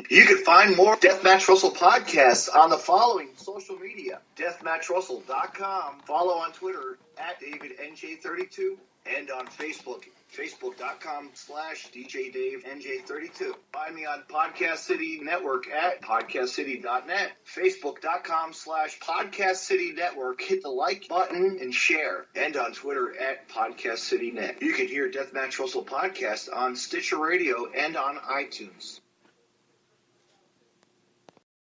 You can find more Deathmatch Russell podcasts on the following social media. DeathmatchRussell.com. Follow on Twitter at DavidNJ32 and on Facebook. Facebook.com/DJDaveNJ32. Find me on Podcast City Network at PodcastCity.net. Facebook.com/Podcast City Network. Hit the like button and share. And on Twitter at PodcastCityNet. You can hear Deathmatch Russell podcast on Stitcher Radio and on iTunes.